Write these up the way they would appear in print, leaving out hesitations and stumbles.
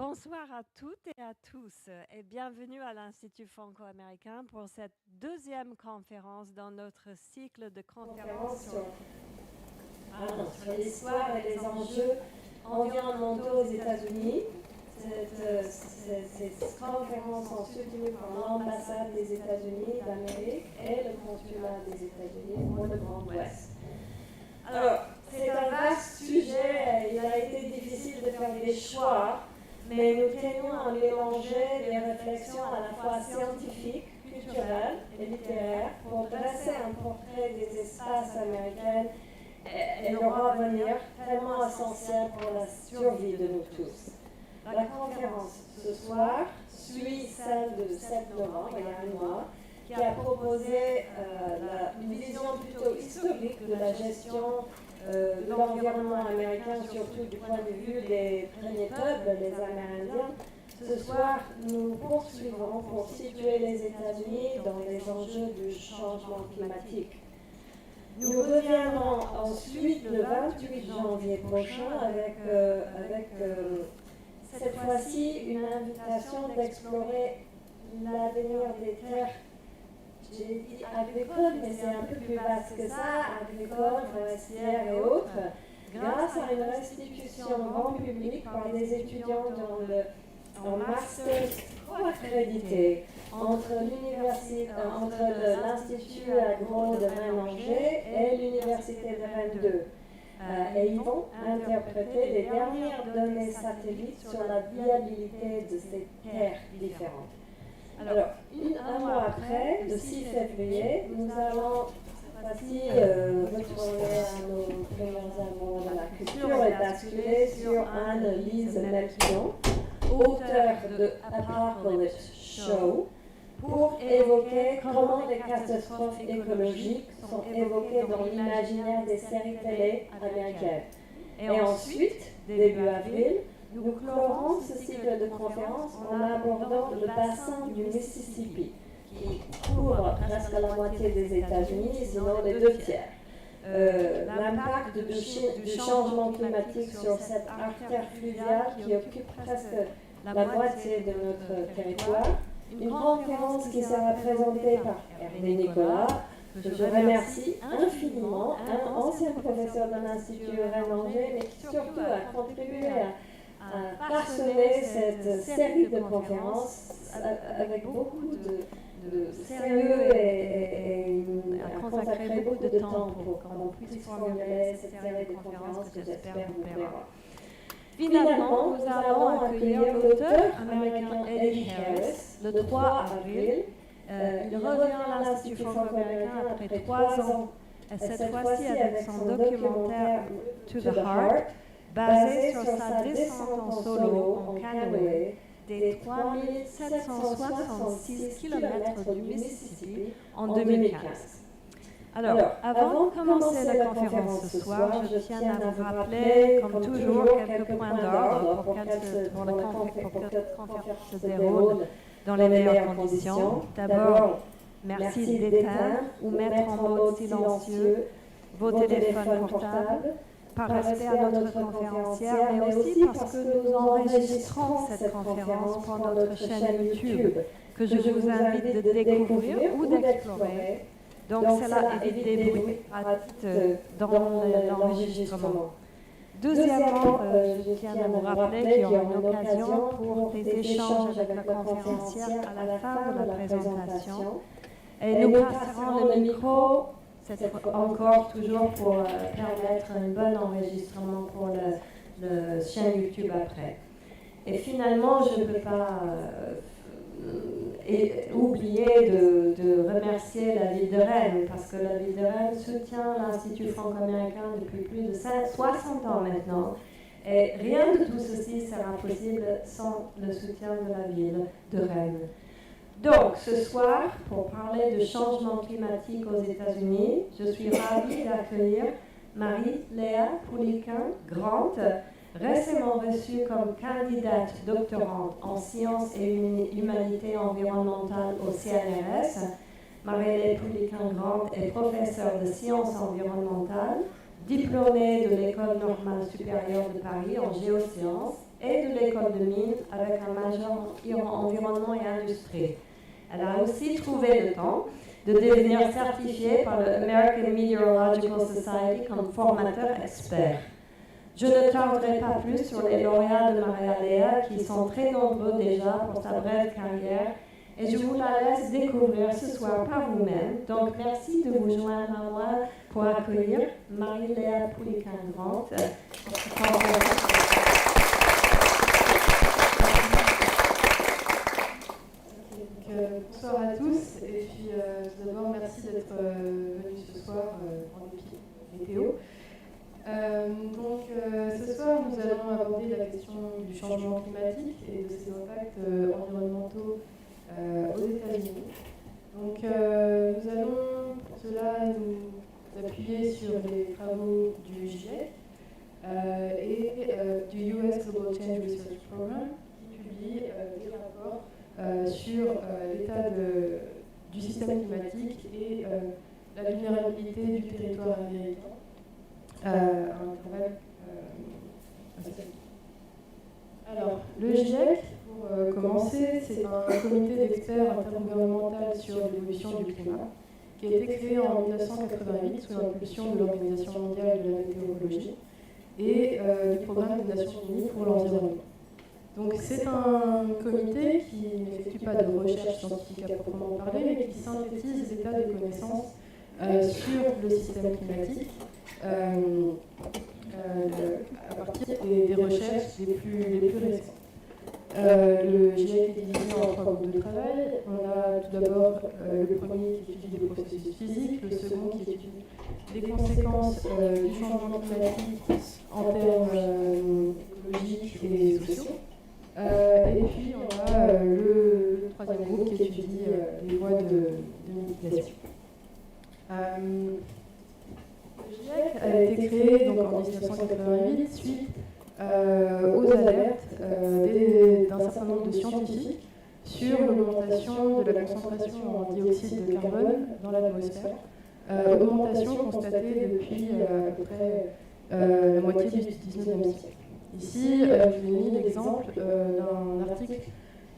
Bonsoir à toutes et à tous et bienvenue à l'Institut franco-américain pour cette deuxième conférence dans notre cycle de conférences sur l'histoire et les enjeux environnementaux aux États-Unis. Ces conférences sont soutenues par l'ambassade des États-Unis d'Amérique et le consulat des États-Unis pour le Grand Ouest. Alors, c'est un vaste sujet, il a été difficile de faire des choix, mais nous tenions à mélanger des réflexions à la fois scientifiques, culturelles et littéraires pour dresser un portrait des espaces américains et leur avenir tellement essentiel pour la survie de nous tous. La conférence ce soir suit celle de 7 novembre, il y a un mois, qui a proposé une vision plutôt historique de la gestion de l'environnement américain, surtout du point de vue des premiers peuples, les Amérindiens. Ce soir, nous poursuivrons pour situer les États-Unis dans les enjeux du changement climatique. Nous reviendrons ensuite le 28 janvier prochain avec cette fois-ci une invitation d'explorer l'avenir des terres. J'ai dit agricole, mais c'est un peu plus vaste que ça, agricole, forestière et autres, grâce à une restitution grand public par des étudiants en master co-accrédité entre l'Institut agro de Rennes-Angers et l'Université de Rennes 2. Et ils vont interpréter les dernières données satellites sur la viabilité de ces terres différentes. Alors, un mois après, le 6 février, nous allons retourner à nos premiers amours de la culture et basculer sur Anne-Lise Melchion, auteure de Apocalypse Show, pour évoquer comment les catastrophes écologiques sont évoquées dans l'imaginaire des séries télé américaines. Et ensuite, début avril, nous clorons ce cycle de conférences en abordant le bassin du Mississippi, qui couvre presque la moitié des États-Unis, sinon les 2/3. L'impact du changement climatique sur cette artère fluviale qui occupe presque la moitié de notre territoire. Une conférence qui sera présentée par Hervé Nicolas, que je remercie infiniment, un ancien professeur de l'Institut Rennes-Angers, mais qui surtout a contribué à parsemer cette série de conférences avec beaucoup de sérieux et à consacrer beaucoup de temps pour qu'on puisse formuler cette série de conférences que j'espère vous plaira. Finalement, nous allons accueillir l'auteur américain Eddie Harris le 3 avril. Il revient à l'Institut franco-américain après 3 ans, cette fois-ci avec son documentaire To the Heart, basé sur sa descente en solo, en canoë, des 3766 km du Mississippi en 2015. Alors, avant de commencer la conférence ce soir, je tiens à vous rappeler, comme toujours, quelques points d'ordre pour que cette conférence se déroule dans les meilleures conditions. D'abord, merci d'éteindre ou mettre en mode silencieux vos téléphones portables, par respect à notre conférencière, mais aussi parce que nous enregistrons cette conférence pour notre chaîne YouTube, que je vous invite de découvrir ou d'explorer. Donc cela évite des bruits dans l'enregistrement. Deuxièmement, je tiens à vous rappeler qu'il y aura une occasion pour des échanges avec la conférencière à la fin de la présentation. Et nous passerons le micro, encore toujours pour permettre un bon enregistrement pour le chaîne YouTube après. Et finalement, je ne peux pas oublier de remercier la ville de Rennes, parce que la ville de Rennes soutient l'Institut franco-américain depuis plus de 60 ans maintenant. Et rien de tout ceci sera possible sans le soutien de la ville de Rennes. Donc, ce soir, pour parler de changement climatique aux États-Unis, je suis ravie d'accueillir Marie-Léa Pouliken-Grant, récemment reçue comme candidate doctorante en sciences et humanités environnementales au CNRS. Marie-Léa Pouliken-Grant est professeure de sciences environnementales, diplômée de l'École normale supérieure de Paris en géosciences et de l'École de mines avec un major en environnement et industrie. Elle a aussi trouvé le temps de devenir certifiée par l'American Meteorological Society comme formateur expert. Je ne tarderai pas plus sur les lauréats de Maria-Léa qui sont très nombreux déjà pour sa brève carrière et je vous la laisse découvrir ce soir par vous-même. Donc merci de vous joindre à moi pour accueillir Marie-Léa Poulican-Grant. Bonsoir à tous et puis d'abord merci d'être venus ce soir en dépit météo. Ce soir nous allons aborder la question du changement climatique et de ses impacts environnementaux aux États-Unis. Donc nous allons pour cela nous appuyer sur les travaux du GIEC et du US Global Change Research Program qui publie des rapports sur l'état du système climatique et la vulnérabilité du territoire américain à un travail Alors, le GIEC, pour commencer, c'est un comité d'experts intergouvernemental sur l'évolution du climat qui a été créé en 1988 sous l'impulsion de l'Organisation mondiale de la météorologie et du Programme des Nations Unies pour l'environnement. Donc c'est un comité qui n'effectue pas de recherche scientifique à proprement parler, mais qui synthétise l'état des connaissances sur le système climatique à partir des recherches les plus récentes. Le GIEC est divisé en 3 groupes de travail. On a tout d'abord le premier qui étudie les processus physiques, le second qui étudie les conséquences du changement climatique en termes écologiques et sociaux. Et puis on a le troisième groupe qui étudie les voies de mitigation. Le GIEC a été créé donc, en 1988 suite aux alertes d'un certain nombre de scientifiques sur l'augmentation de la concentration en dioxyde de carbone dans l'atmosphère, augmentation constatée depuis à peu près la moitié du 19e siècle. Ici, je vous ai mis l'exemple d'un article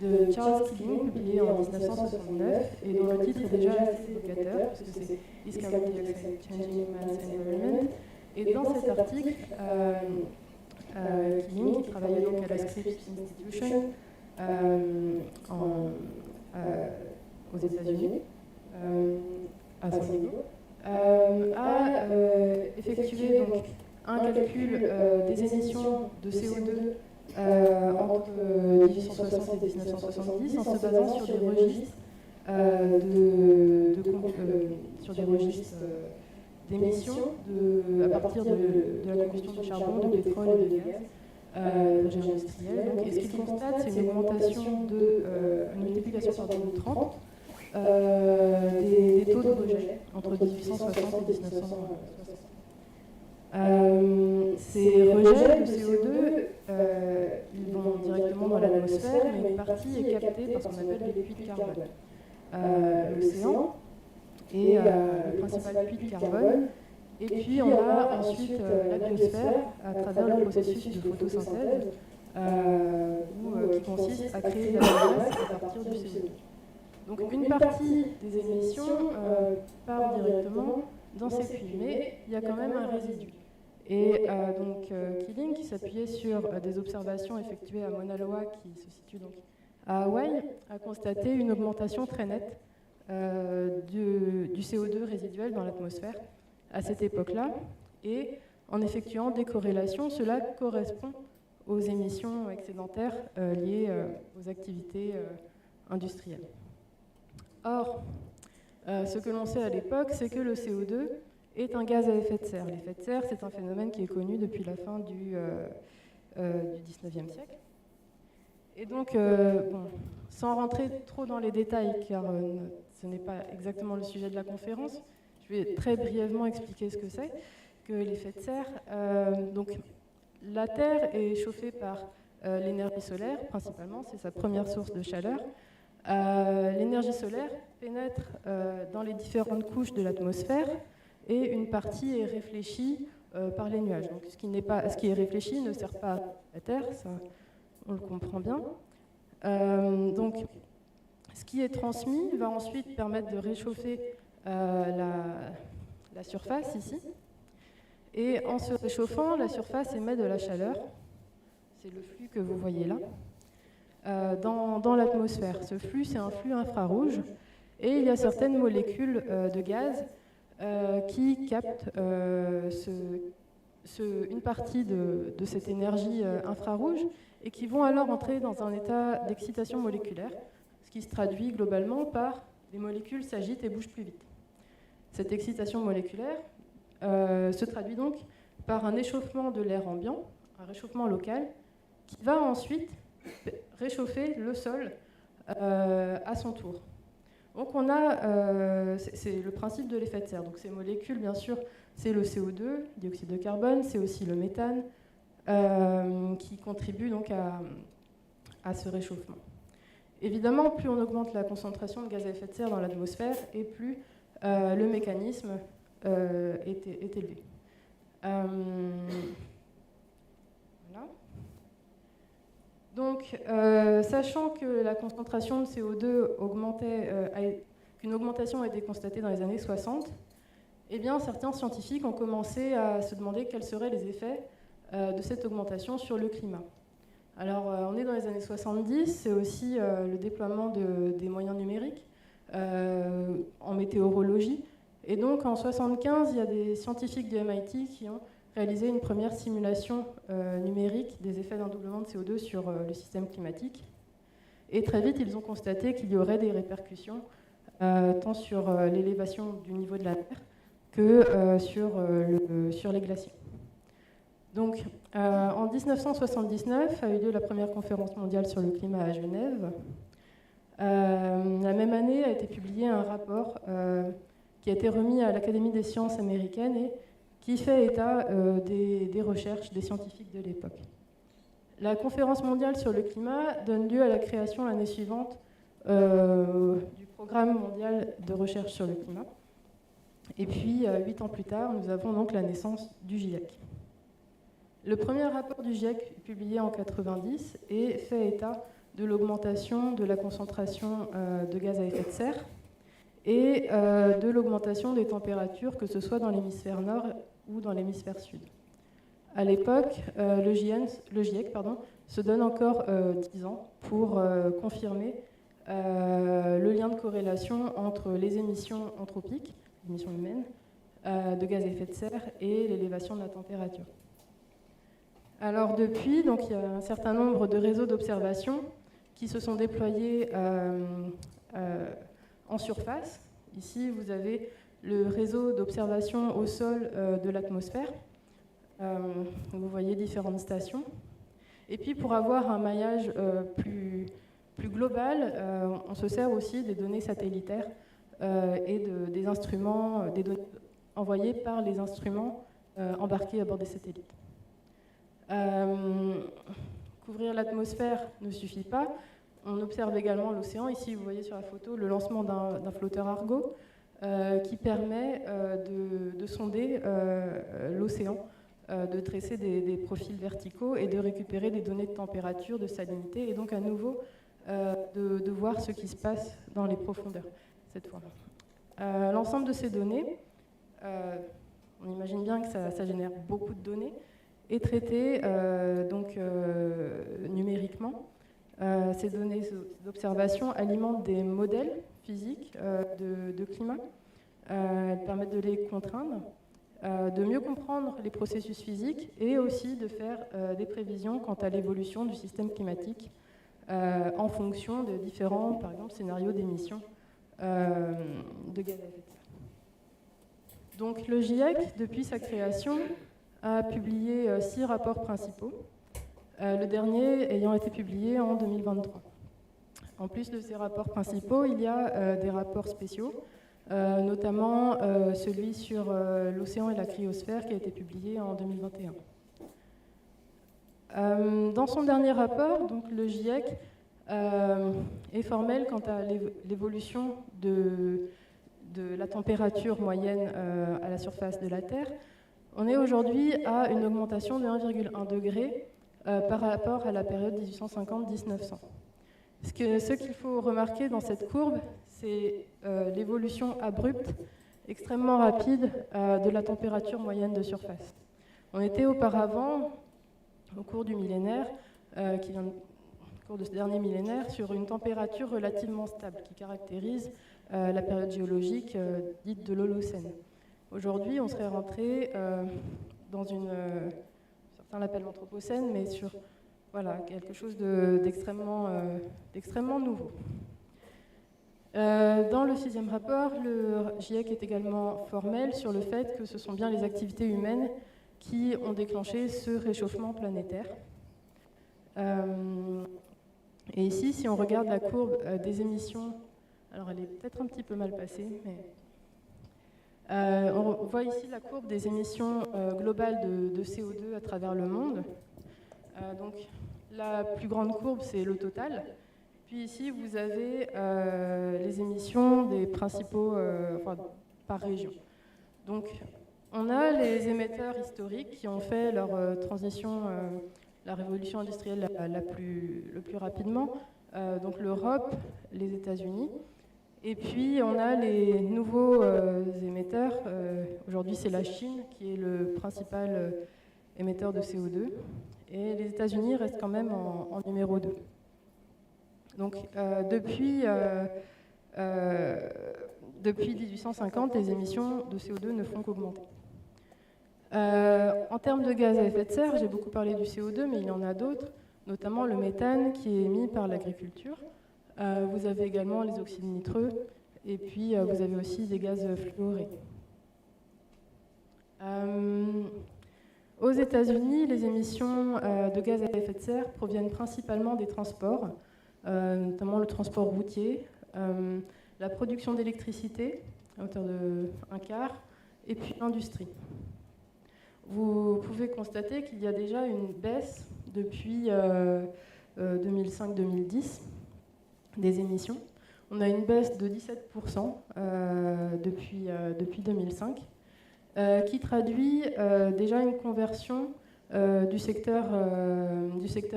de Charles Keeling, publié en 1969, et dont le titre est déjà assez évocateur, parce que c'est Is Carbon Dioxide Changing Man's Environment? Et dans cet article, Keeling, qui travaillait donc à la Scripps Institution aux États-Unis, à San Diego, a effectué donc un calcul des émissions de CO2 entre 1860 et 1970 en se basant sur des registres d'émissions à partir de la combustion de charbon, de pétrole et de gaz projet industriel. Donc, et ce qu'il constate, c'est une augmentation une multiplication de 30 des taux de rejet entre 1860 et 1960. Ces rejets de CO2 ils vont directement dans l'atmosphère, mais une partie est captée par ce qu'on appelle les puits de carbone. L'océan est le principal puits de carbone. Et puis on a ensuite la biosphère à travers le processus de photosynthèse qui consiste à créer de la biomasse à partir du CO2. Donc une partie des émissions part directement dans ces puits, mais il y a quand même un résidu. Et Keeling, qui s'appuyait sur des observations effectuées à Mauna Loa, qui se situe donc à Hawaï, a constaté une augmentation très nette du CO2 résiduel dans l'atmosphère à cette époque-là. Et en effectuant des corrélations, cela correspond aux émissions excédentaires liées aux activités industrielles. Or, ce que l'on sait à l'époque, c'est que le CO2 est un gaz à effet de serre. L'effet de serre, c'est un phénomène qui est connu depuis la fin du XIXe siècle. Et donc, sans rentrer trop dans les détails, car ce n'est pas exactement le sujet de la conférence, je vais très brièvement expliquer ce que c'est que l'effet de serre. Donc, la Terre est chauffée par l'énergie solaire, principalement, c'est sa première source de chaleur. L'énergie solaire pénètre dans les différentes couches de l'atmosphère et une partie est réfléchie par les nuages. Donc, ce qui est réfléchi ne sert pas à la Terre, ça on le comprend bien. Donc, ce qui est transmis va ensuite permettre de réchauffer la surface ici. Et en se réchauffant, la surface émet de la chaleur. C'est le flux que vous voyez là, dans l'atmosphère. Ce flux, c'est un flux infrarouge. Et il y a certaines molécules de gaz qui captent une partie de cette énergie infrarouge et qui vont alors entrer dans un état d'excitation moléculaire, ce qui se traduit globalement par les molécules s'agitent et bougent plus vite. Cette excitation moléculaire se traduit donc par un échauffement de l'air ambiant, un réchauffement local, qui va ensuite réchauffer le sol à son tour. Donc on a, c'est le principe de l'effet de serre. Donc ces molécules, bien sûr, c'est le CO2, dioxyde de carbone, c'est aussi le méthane, qui contribue donc à ce réchauffement. Évidemment, plus on augmente la concentration de gaz à effet de serre dans l'atmosphère, et plus le mécanisme est élevé. Voilà. Donc, sachant que la concentration de CO2 augmentait, qu'une augmentation a été constatée dans les années 60, eh bien, certains scientifiques ont commencé à se demander quels seraient les effets de cette augmentation sur le climat. Alors, on est dans les années 70, c'est aussi le déploiement des moyens numériques en météorologie. Et donc, en 1975, il y a des scientifiques du MIT qui ont réalisé une première simulation numérique des effets d'un doublement de CO2 sur le système climatique. Et très vite, ils ont constaté qu'il y aurait des répercussions tant sur l'élévation du niveau de la mer que sur les glaciers. Donc, en 1979 a eu lieu la première conférence mondiale sur le climat à Genève. La même année a été publié un rapport qui a été remis à l'Académie des sciences américaine et qui fait état des recherches des scientifiques de l'époque. La conférence mondiale sur le climat donne lieu à la création l'année suivante du programme mondial de recherche sur le climat. Et puis, 8 ans plus tard, nous avons donc la naissance du GIEC. Le premier rapport du GIEC, publié en 1990, et fait état de l'augmentation de la concentration de gaz à effet de serre et de l'augmentation des températures, que ce soit dans l'hémisphère nord ou dans l'hémisphère sud. À l'époque, le GIEC se donne encore 10 ans pour confirmer le lien de corrélation entre les émissions anthropiques, émissions humaines, de gaz à effet de serre et l'élévation de la température. Alors depuis, donc, il y a un certain nombre de réseaux d'observation qui se sont déployés en surface. Ici, vous avez le réseau d'observation au sol de l'atmosphère. Vous voyez différentes stations. Et puis, pour avoir un maillage plus global, on se sert aussi des données satellitaires et des instruments, des données envoyées par les instruments embarqués à bord des satellites. Couvrir l'atmosphère ne suffit pas. On observe également l'océan. Ici, vous voyez sur la photo le lancement d'un flotteur Argo qui permet de sonder l'océan, de tracer des profils verticaux et de récupérer des données de température, de salinité, et donc à nouveau de voir ce qui se passe dans les profondeurs, cette fois. L'ensemble de ces données, on imagine bien que ça génère beaucoup de données, est traité numériquement. Ces données d'observation alimentent des modèles physiques de climat. Elles permettent de les contraindre, de mieux comprendre les processus physiques et aussi de faire des prévisions quant à l'évolution du système climatique en fonction de différents, par exemple, scénarios d'émissions de gaz à effet de serre. Donc le GIEC, depuis sa création, a publié 6 rapports principaux, le dernier ayant été publié en 2023. En plus de ces rapports principaux, il y a des rapports spéciaux, notamment celui sur l'océan et la cryosphère qui a été publié en 2021. Dans son dernier rapport, donc, le GIEC est formel quant à l'évolution de la température moyenne à la surface de la Terre. On est aujourd'hui à une augmentation de 1,1 degré par rapport à la période 1850-1900. Ce qu'il faut remarquer dans cette courbe, c'est l'évolution abrupte, extrêmement rapide de la température moyenne de surface. On était auparavant, au cours du millénaire, au cours de ce dernier millénaire, sur une température relativement stable qui caractérise la période géologique dite de l'Holocène. Aujourd'hui, on serait rentré dans une... certains l'appellent l'Anthropocène, mais sur quelque chose d'extrêmement nouveau. Dans le 6e rapport, le GIEC est également formel sur le fait que ce sont bien les activités humaines qui ont déclenché ce réchauffement planétaire. Et ici, si on regarde la courbe des émissions, alors elle est peut-être un petit peu mal passée, mais on voit ici la courbe des émissions globales de CO2 à travers le monde. Donc la plus grande courbe, c'est le total. Puis ici, vous avez les émissions des principaux, par région. Donc on a les émetteurs historiques qui ont fait leur transition, la révolution industrielle le plus rapidement, donc l'Europe, les États-Unis. Et puis on a les nouveaux émetteurs. Aujourd'hui, c'est la Chine qui est le principal émetteur de CO2. Et les États-Unis restent quand même en numéro 2. Donc depuis 1850, les émissions de CO2 ne font qu'augmenter. En termes de gaz à effet de serre, j'ai beaucoup parlé du CO2, mais il y en a d'autres, notamment le méthane qui est émis par l'agriculture. Vous avez également les oxydes nitreux, et puis vous avez aussi des gaz fluorés. Aux États-Unis, les émissions de gaz à effet de serre proviennent principalement des transports, notamment le transport routier, la production d'électricité à hauteur de 1/4, et puis l'industrie. Vous pouvez constater qu'il y a déjà une baisse depuis 2005-2010 des émissions. On a une baisse de 17% depuis 2005, qui traduit déjà une conversion du secteur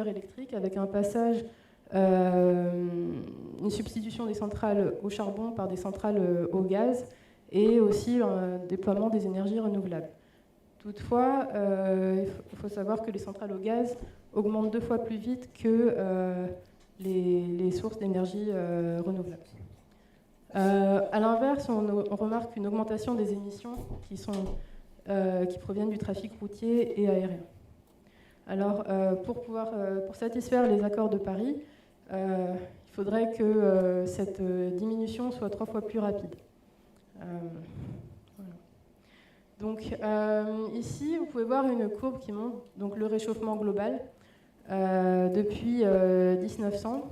électrique avec un passage, une substitution des centrales au charbon par des centrales au gaz et aussi un déploiement des énergies renouvelables. Toutefois, il faut savoir que les centrales au gaz augmentent 2 fois plus vite que les sources d'énergie renouvelables. À l'inverse, on remarque une augmentation des émissions qui proviennent du trafic routier et aérien. Alors, pour satisfaire les accords de Paris, il faudrait que cette diminution soit 3 fois plus rapide. Voilà. Donc, ici, vous pouvez voir une courbe qui montre donc, le réchauffement global depuis 1900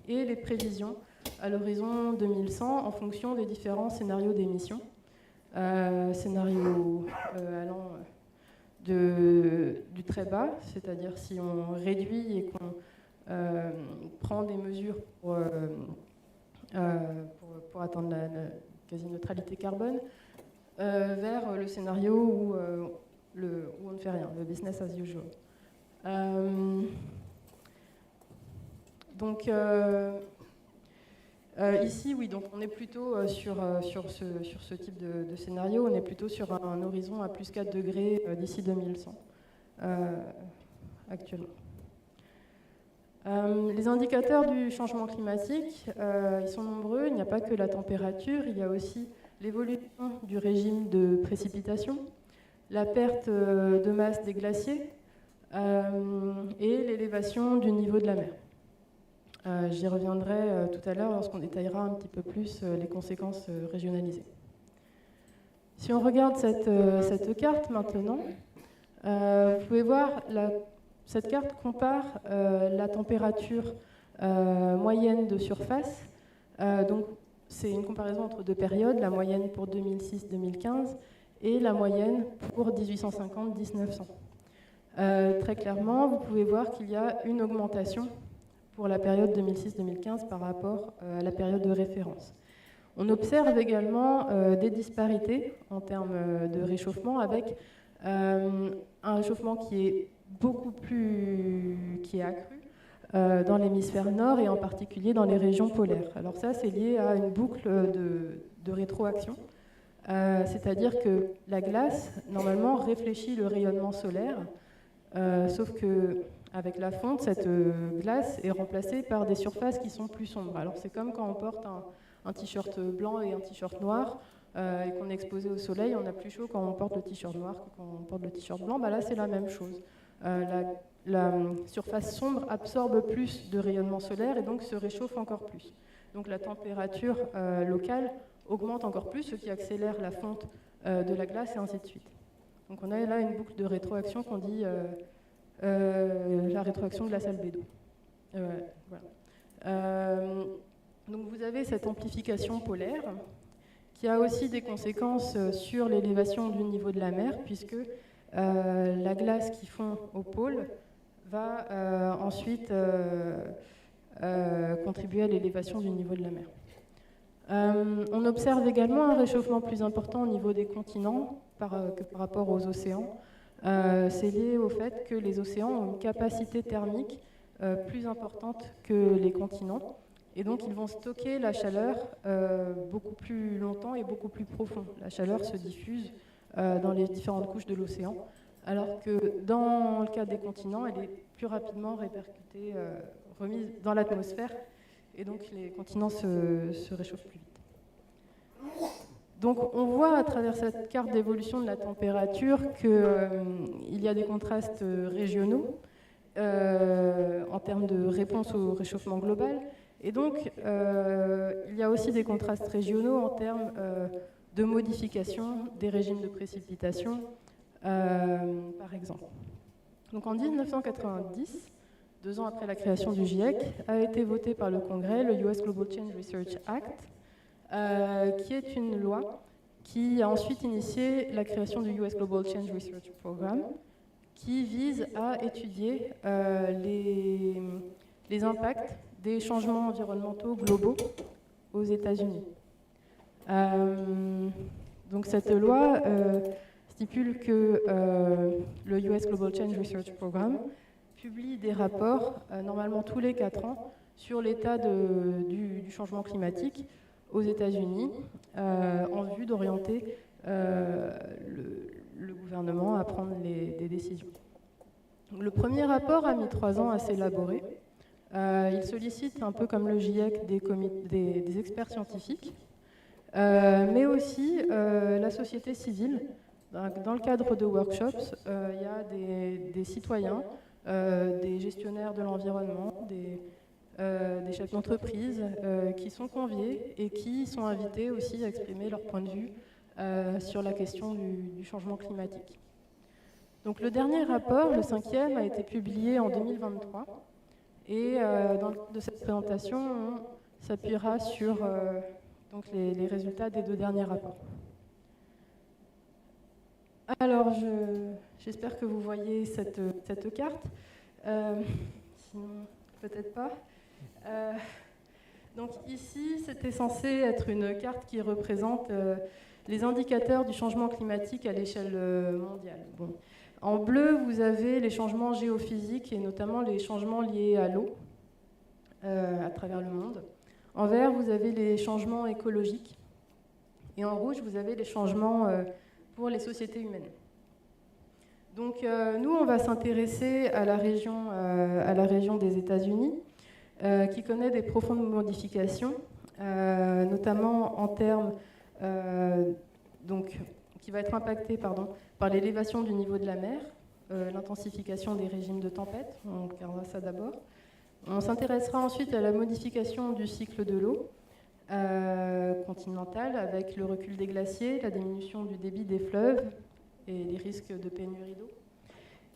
et les prévisions à l'horizon 2100 en fonction des différents scénarios d'émissions. Scénario allant du très bas, c'est-à-dire si on réduit et qu'on prend des mesures pour atteindre la quasi-neutralité carbone, vers le scénario où on ne fait rien, le business as usual. Donc ici, oui, donc on est plutôt sur ce type de scénario, on est plutôt sur un horizon à plus 4 degrés d'ici 2100, actuellement. Les indicateurs du changement climatique, ils sont nombreux. Il n'y a pas que la température, il y a aussi l'évolution du régime de précipitation, la perte de masse des glaciers et l'élévation du niveau de la mer. J'y reviendrai tout à l'heure lorsqu'on détaillera un petit peu plus les conséquences régionalisées. Si on regarde cette carte maintenant, vous pouvez voir, cette carte compare la température moyenne de surface. Donc c'est une comparaison entre 2 périodes, la moyenne pour 2006-2015 et la moyenne pour 1850-1900. Très clairement, vous pouvez voir qu'il y a une augmentation pour la période 2006-2015 par rapport à la période de référence. On observe également des disparités en termes de réchauffement avec un réchauffement qui est qui est accru dans l'hémisphère nord et en particulier dans les régions polaires. Alors ça, c'est lié à une boucle de rétroaction, c'est-à-dire que la glace, normalement, réfléchit le rayonnement solaire, sauf que avec la fonte, cette glace est remplacée par des surfaces qui sont plus sombres. Alors c'est comme quand on porte un t-shirt blanc et un t-shirt noir et qu'on est exposé au soleil, on a plus chaud quand on porte le t-shirt noir que quand on porte le t-shirt blanc. Là, c'est la même chose. La surface sombre absorbe plus de rayonnement solaire et donc se réchauffe encore plus. Donc la température locale augmente encore plus, ce qui accélère la fonte de la glace et ainsi de suite. Donc on a là une boucle de rétroaction qu'on dit la rétroaction glace-albédo. Voilà. Donc vous avez cette amplification polaire qui a aussi des conséquences sur l'élévation du niveau de la mer, puisque la glace qui fond au pôle va ensuite contribuer à l'élévation du niveau de la mer. On observe également un réchauffement plus important au niveau des continents que par rapport aux océans. C'est lié au fait que les océans ont une capacité thermique plus importante que les continents. Et donc, ils vont stocker la chaleur beaucoup plus longtemps et beaucoup plus profond. La chaleur se diffuse dans les différentes couches de l'océan, alors que dans le cas des continents, elle est plus rapidement répercutée, remise dans l'atmosphère, et donc les continents se réchauffent plus vite. Donc, on voit à travers cette carte d'évolution de la température qu'il y a des contrastes régionaux en termes de réponse au réchauffement global. Et donc, il y a aussi des contrastes régionaux en termes de modification des régimes de précipitation, par exemple. Donc, en 1990, 2 ans après la création du GIEC, a été voté par le Congrès le US Global Change Research Act, qui est une loi qui a ensuite initié la création du US Global Change Research Program, qui vise à étudier les impacts des changements environnementaux globaux aux États-Unis. Donc cette loi stipule que le US Global Change Research Program publie des rapports, normalement tous les 4 ans, sur l'état du changement climatique aux États-Unis, en vue d'orienter le gouvernement à prendre des décisions. Le premier rapport a mis 3 ans à s'élaborer. Il sollicite, un peu comme le GIEC, des experts scientifiques, mais aussi la société civile. Dans le cadre de workshops, il y a des citoyens, des gestionnaires de l'environnement, des chefs d'entreprise qui sont conviés et qui sont invités aussi à exprimer leur point de vue sur la question du changement climatique. Donc le dernier rapport, le 5e, a été publié en 2023 et de cette présentation, on s'appuiera sur donc les résultats des 2 derniers rapports. Alors, j'espère que vous voyez cette carte, sinon peut-être pas. Donc ici, c'était censé être une carte qui représente les indicateurs du changement climatique à l'échelle mondiale. Bon. En bleu, vous avez les changements géophysiques et notamment les changements liés à l'eau à travers le monde. En vert, vous avez les changements écologiques. Et en rouge, vous avez les changements pour les sociétés humaines. Donc nous, on va s'intéresser à la région des États-Unis, qui connaît des profondes modifications, notamment en termes qui va être impactée par l'élévation du niveau de la mer, l'intensification des régimes de tempête, on regardera ça d'abord. On s'intéressera ensuite à la modification du cycle de l'eau continentale, avec le recul des glaciers, la diminution du débit des fleuves et les risques de pénurie d'eau.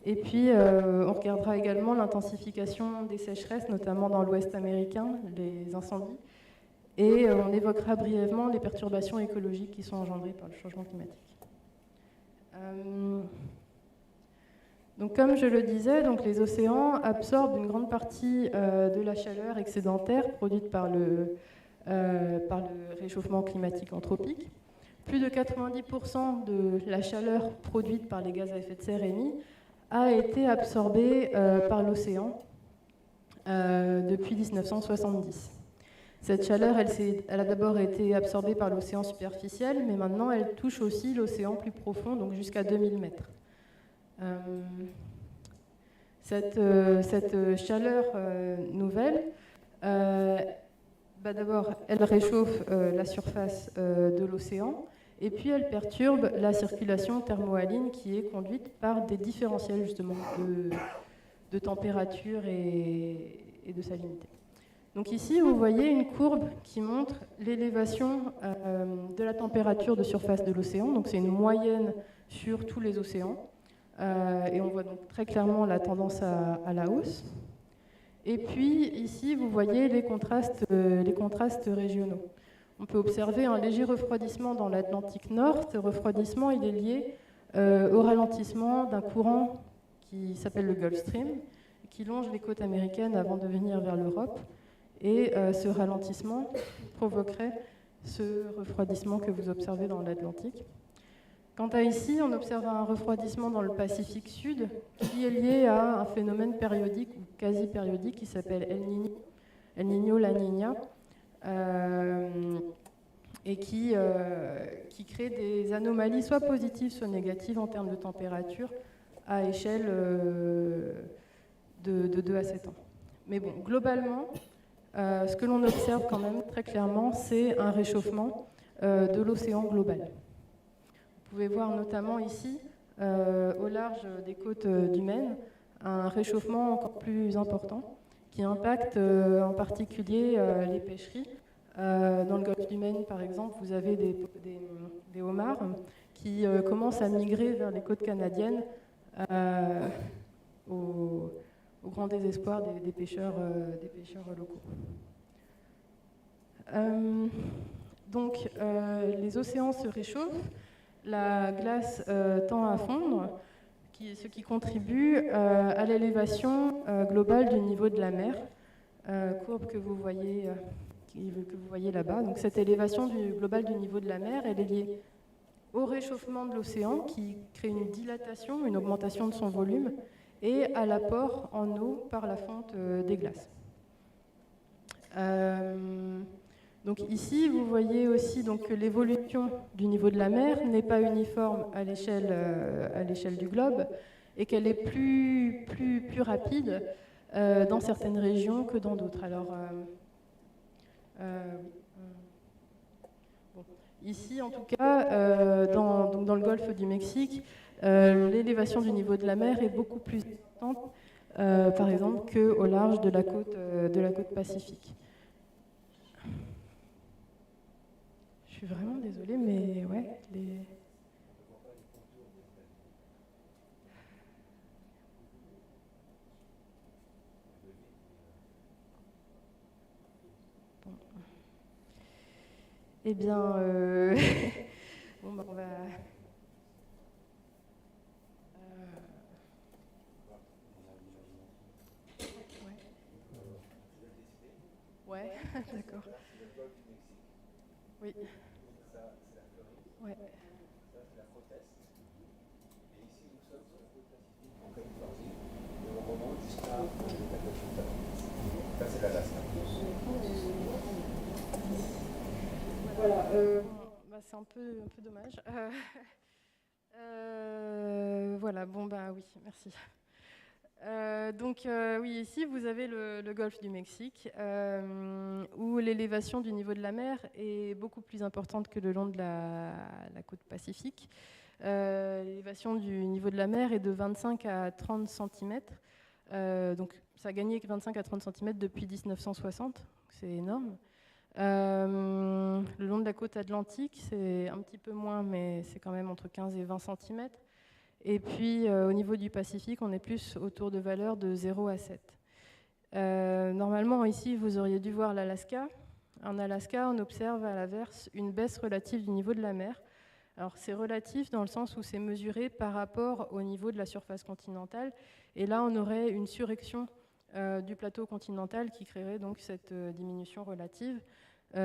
Et puis, on regardera également l'intensification des sécheresses, notamment dans l'Ouest américain, les incendies. Et on évoquera brièvement les perturbations écologiques qui sont engendrées par le changement climatique. Donc, comme je le disais, donc les océans absorbent une grande partie de la chaleur excédentaire produite par le réchauffement climatique anthropique. Plus de 90% de la chaleur produite par les gaz à effet de serre émis a été absorbée par l'océan depuis 1970. Cette chaleur, elle a d'abord été absorbée par l'océan superficiel, mais maintenant elle touche aussi l'océan plus profond, donc jusqu'à 2000 mètres. Cette chaleur nouvelle, d'abord, elle réchauffe la surface de l'océan, et puis elle perturbe la circulation thermohaline qui est conduite par des différentiels justement de température et de salinité. Donc ici, vous voyez une courbe qui montre l'élévation de la température de surface de l'océan. Donc c'est une moyenne sur tous les océans. Et on voit donc très clairement la tendance à la hausse. Et puis ici, vous voyez les contrastes régionaux. On peut observer un léger refroidissement dans l'Atlantique Nord. Ce refroidissement, il est lié au ralentissement d'un courant qui s'appelle le Gulf Stream, qui longe les côtes américaines avant de venir vers l'Europe. Et ce ralentissement provoquerait ce refroidissement que vous observez dans l'Atlantique. Quant à ici, on observe un refroidissement dans le Pacifique Sud qui est lié à un phénomène périodique ou quasi périodique qui s'appelle El Niño, La Niña, et qui crée des anomalies soit positives, soit négatives en termes de température à échelle de 2 à 7 ans. Mais bon, globalement, ce que l'on observe quand même très clairement, c'est un réchauffement de l'océan global. Vous pouvez voir notamment ici, au large des côtes du Maine, un réchauffement encore plus important qui impacte en particulier les pêcheries. Dans le golfe du Maine, par exemple, vous avez des homards qui commencent à migrer vers les côtes canadiennes au grand désespoir des pêcheurs locaux. Donc, les océans se réchauffent, la glace tend à fondre, ce qui contribue à l'élévation globale du niveau de la mer, courbe que vous voyez là-bas. Donc, cette élévation globale du niveau de la mer, elle est liée au réchauffement de l'océan qui crée une dilatation, une augmentation de son volume, et à l'apport en eau par la fonte des glaces. Donc ici, vous voyez aussi donc, que l'évolution du niveau de la mer n'est pas uniforme à l'échelle du globe et qu'elle est plus rapide dans certaines régions que dans d'autres. Alors, bon. Ici, en tout cas, dans le golfe du Mexique, l'élévation du niveau de la mer est beaucoup plus importante, par exemple, qu'au large de la côte pacifique. Je suis vraiment désolée, mais ouais, Bon. Eh bien, bon, bah, on va... Ouais, d'accord. Oui. Ça, c'est la Floride. Ouais. Ça, c'est la côte Est. Et ici, nous sommes sur la côte Pacifique, en Californie. Et on remonte jusqu'à la côte Utah. Ça, c'est l'Alaska. Voilà. Bah, c'est un peu dommage. Voilà, bon, bah oui, merci. Donc oui, ici vous avez le golfe du Mexique où l'élévation du niveau de la mer est beaucoup plus importante que le long de la côte pacifique. L'élévation du niveau de la mer est de 25 à 30 cm. Donc ça a gagné 25 à 30 cm depuis 1960, c'est énorme. Le long de la côte atlantique, c'est un petit peu moins, mais c'est quand même entre 15 et 20 cm. Et puis, au niveau du Pacifique, on est plus autour de valeurs de 0 à 7. Normalement, ici, vous auriez dû voir l'Alaska. En Alaska, on observe à l'inverse une baisse relative du niveau de la mer. Alors, c'est relatif dans le sens où c'est mesuré par rapport au niveau de la surface continentale. Et là, on aurait une surrection du plateau continental qui créerait donc cette diminution relative.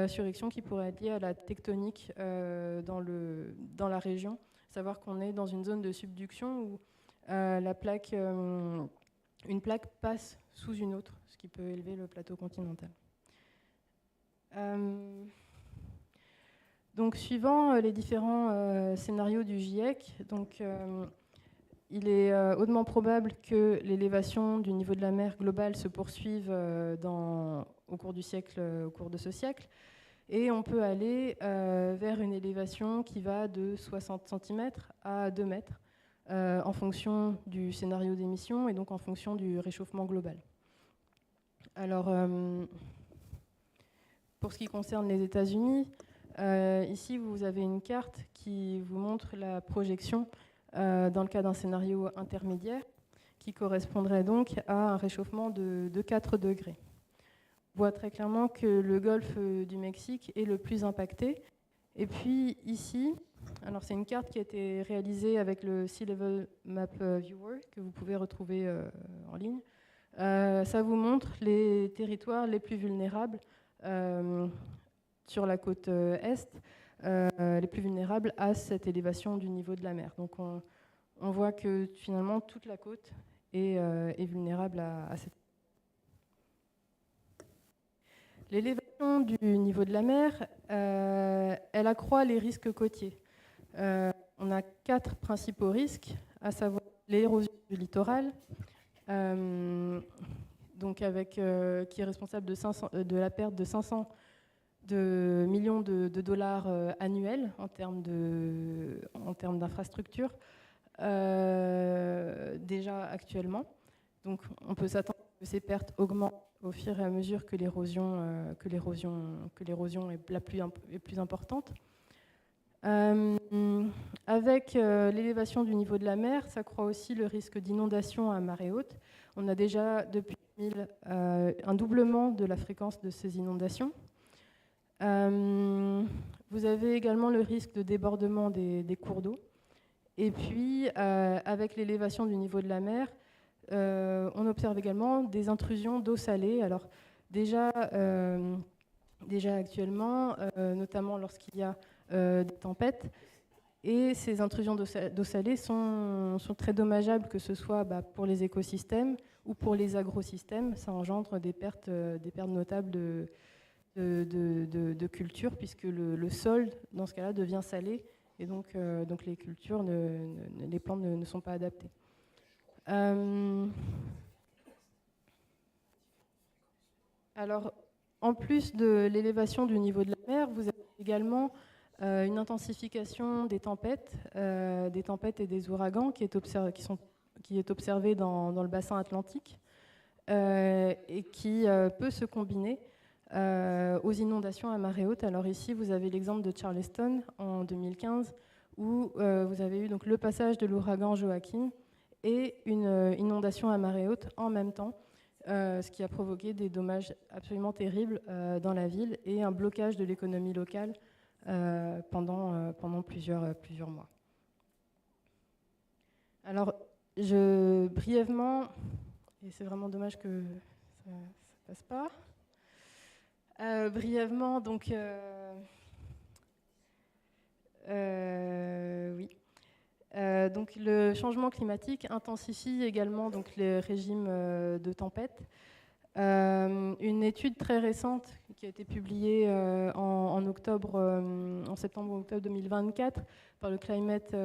Surrection qui pourrait être liée à la tectonique dans la région. Savoir qu'on est dans une zone de subduction où une plaque passe sous une autre, ce qui peut élever le plateau continental. Donc, suivant les différents scénarios du GIEC, il est hautement probable que l'élévation du niveau de la mer globale se poursuive au cours de ce siècle. Et on peut aller vers une élévation qui va de 60 cm à 2 mètres en fonction du scénario d'émission et donc en fonction du réchauffement global. Alors, pour ce qui concerne les États-Unis, ici vous avez une carte qui vous montre la projection dans le cas d'un scénario intermédiaire qui correspondrait donc à un réchauffement de 4 degrés. On voit très clairement que le golfe du Mexique est le plus impacté. Et puis ici, alors c'est une carte qui a été réalisée avec le Sea Level Map Viewer que vous pouvez retrouver en ligne. Ça vous montre les territoires les plus vulnérables sur la côte est, les plus vulnérables à cette élévation du niveau de la mer. Donc on voit que finalement toute la côte est vulnérable à cette. L'élévation du niveau de la mer, elle accroît les risques côtiers. On a 4 principaux risques, à savoir l'érosion du littoral, donc qui est responsable de la perte de 500 millions de dollars annuels en termes d'infrastructures, déjà actuellement. Donc on peut s'attendre que ces pertes augmentent au fur et à mesure que l'érosion est plus importante. Avec l'élévation du niveau de la mer, s'accroît aussi le risque d'inondation à marée haute. On a déjà depuis 2000 un doublement de la fréquence de ces inondations. Vous avez également le risque de débordement des cours d'eau. Et puis, avec l'élévation du niveau de la mer, on observe également des intrusions d'eau salée. Alors, déjà actuellement, notamment lorsqu'il y a des tempêtes, et ces intrusions d'eau salée sont très dommageables, que ce soit pour les écosystèmes ou pour les agrosystèmes. Ça engendre des pertes notables de culture, puisque le sol, dans ce cas-là, devient salé, et donc les cultures, les plantes ne sont pas adaptées. Alors, en plus de l'élévation du niveau de la mer, vous avez également une intensification des tempêtes et des ouragans qui est observée dans le bassin atlantique et qui peut se combiner aux inondations à marée haute. Alors ici, vous avez l'exemple de Charleston en 2015, où vous avez eu donc le passage de l'ouragan Joaquin et une inondation à marée haute en même temps, ce qui a provoqué des dommages absolument terribles dans la ville et un blocage de l'économie locale pendant plusieurs mois. Alors, brièvement, et c'est vraiment dommage que ça passe pas, brièvement, donc, oui. Donc le changement climatique intensifie également donc, les régimes de tempête. Une étude très récente qui a été publiée en septembre-octobre 2024 par le Climate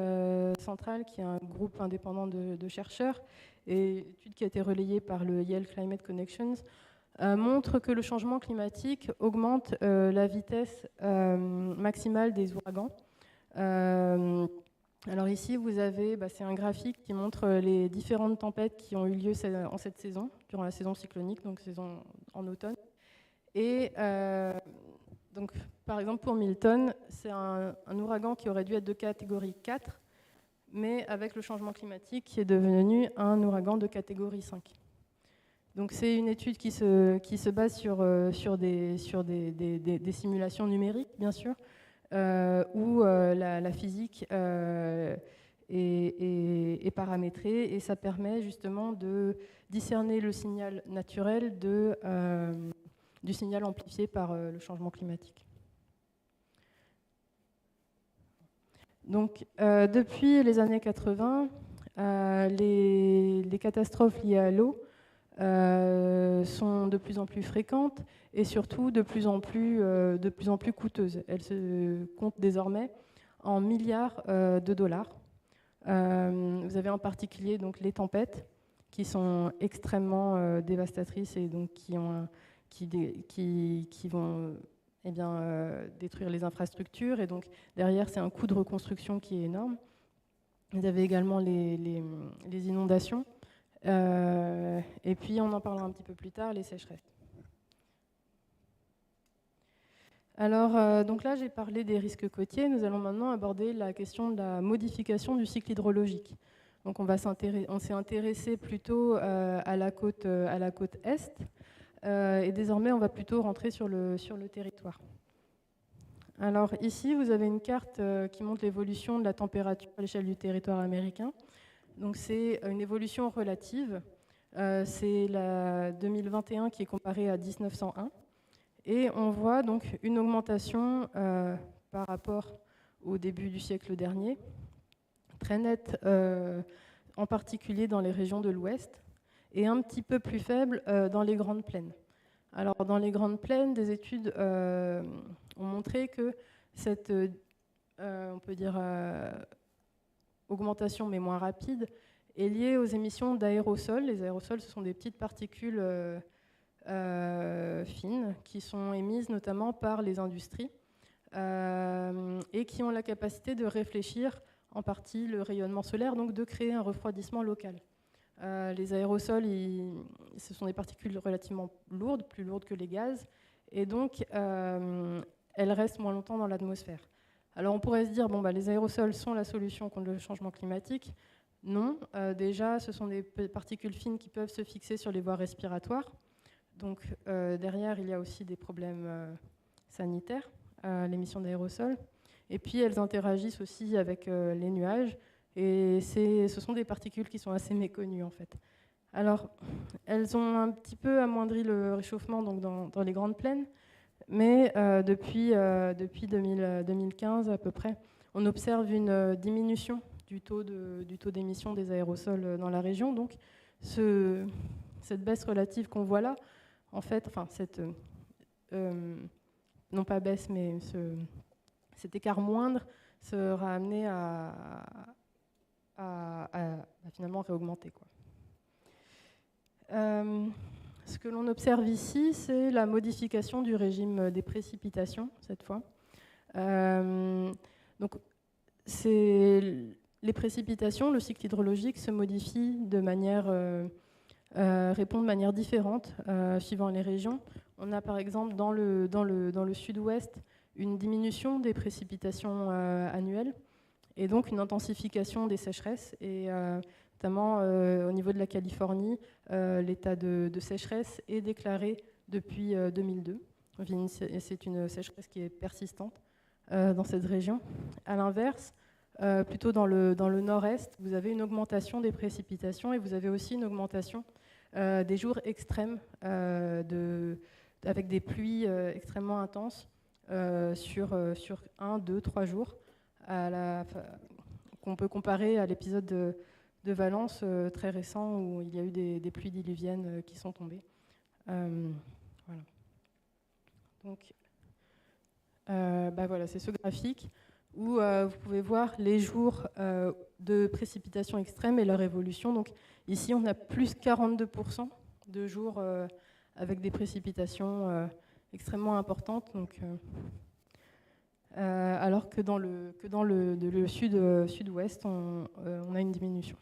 Central, qui est un groupe indépendant de chercheurs, et une étude qui a été relayée par le Yale Climate Connections, montre que le changement climatique augmente la vitesse maximale des ouragans. Alors ici, vous avez, c'est un graphique qui montre les différentes tempêtes qui ont eu lieu en cette saison, durant la saison cyclonique, donc saison en automne. Et donc, par exemple, pour Milton, c'est un ouragan qui aurait dû être de catégorie 4, mais avec le changement climatique, qui est devenu un ouragan de catégorie 5. Donc c'est une étude qui se base sur des simulations numériques, bien sûr, où la physique est paramétrée, et ça permet justement de discerner le signal naturel du signal amplifié par le changement climatique. Donc depuis les années 80, Les catastrophes liées à l'eau sont de plus en plus fréquentes et surtout de plus en plus coûteuses. Elles se comptent désormais en milliards de dollars. Vous avez en particulier donc, les tempêtes qui sont extrêmement dévastatrices et donc qui vont détruire les infrastructures. Et donc derrière, c'est un coût de reconstruction qui est énorme. Vous avez également les inondations. Et puis, on en parlera un petit peu plus tard, les sécheresses. Alors, donc là, j'ai parlé des risques côtiers. Nous allons maintenant aborder la question de la modification du cycle hydrologique. Donc, on s'est intéressé plutôt à la côte est. Et désormais, on va plutôt rentrer sur le territoire. Alors ici, vous avez une carte qui montre l'évolution de la température à l'échelle du territoire américain. Donc c'est une évolution relative. C'est la 2021 qui est comparée à 1901. Et on voit donc une augmentation par rapport au début du siècle dernier, très nette, en particulier dans les régions de l'Ouest, et un petit peu plus faible dans les grandes plaines. Alors, dans les grandes plaines, des études ont montré que cette, on peut dire, augmentation, mais moins rapide, est liée aux émissions d'aérosols. Les aérosols, ce sont des petites particules fines qui sont émises notamment par les industries et qui ont la capacité de réfléchir en partie le rayonnement solaire, donc de créer un refroidissement local. Les aérosols, ce sont des particules relativement lourdes, plus lourdes que les gaz, et donc elles restent moins longtemps dans l'atmosphère. Alors on pourrait se dire, bon, les aérosols sont la solution contre le changement climatique. Non, déjà ce sont des particules fines qui peuvent se fixer sur les voies respiratoires. Donc derrière, il y a aussi des problèmes sanitaires, l'émission d'aérosols. Et puis elles interagissent aussi avec les nuages. Et ce sont des particules qui sont assez méconnues en fait. Alors, elles ont un petit peu amoindri le réchauffement donc dans les grandes plaines, mais depuis 2015 à peu près, on observe une diminution du taux d'émission des aérosols dans la région. Donc, cette baisse relative qu'on voit là, en fait, enfin, non pas baisse, mais cet écart moindre sera amené à finalement réaugmenter, quoi. Ce que l'on observe ici, c'est la modification du régime des précipitations, cette fois. Donc, les précipitations, le cycle hydrologique se modifie de manière, répond de manière différente suivant les régions. On a par exemple dans le sud-ouest une diminution des précipitations annuelles, et donc une intensification des sécheresses, et notamment au niveau de la Californie, l'état de sécheresse est déclaré depuis 2002. C'est une sécheresse qui est persistante dans cette région. À l'inverse, plutôt dans le nord-est, vous avez une augmentation des précipitations et vous avez aussi une augmentation des jours extrêmes avec des pluies extrêmement intenses sur 1, 2, 3 jours, qu'on peut comparer à l'épisode de Valence très récent où il y a eu des pluies diluviennes qui sont tombées. Voilà. Donc, voilà, c'est ce graphique où vous pouvez voir les jours de précipitations extrêmes et leur évolution. Donc, ici, on a plus 42% de jours avec des précipitations extrêmement importantes. Donc, alors que dans le sud-ouest, on a une diminution.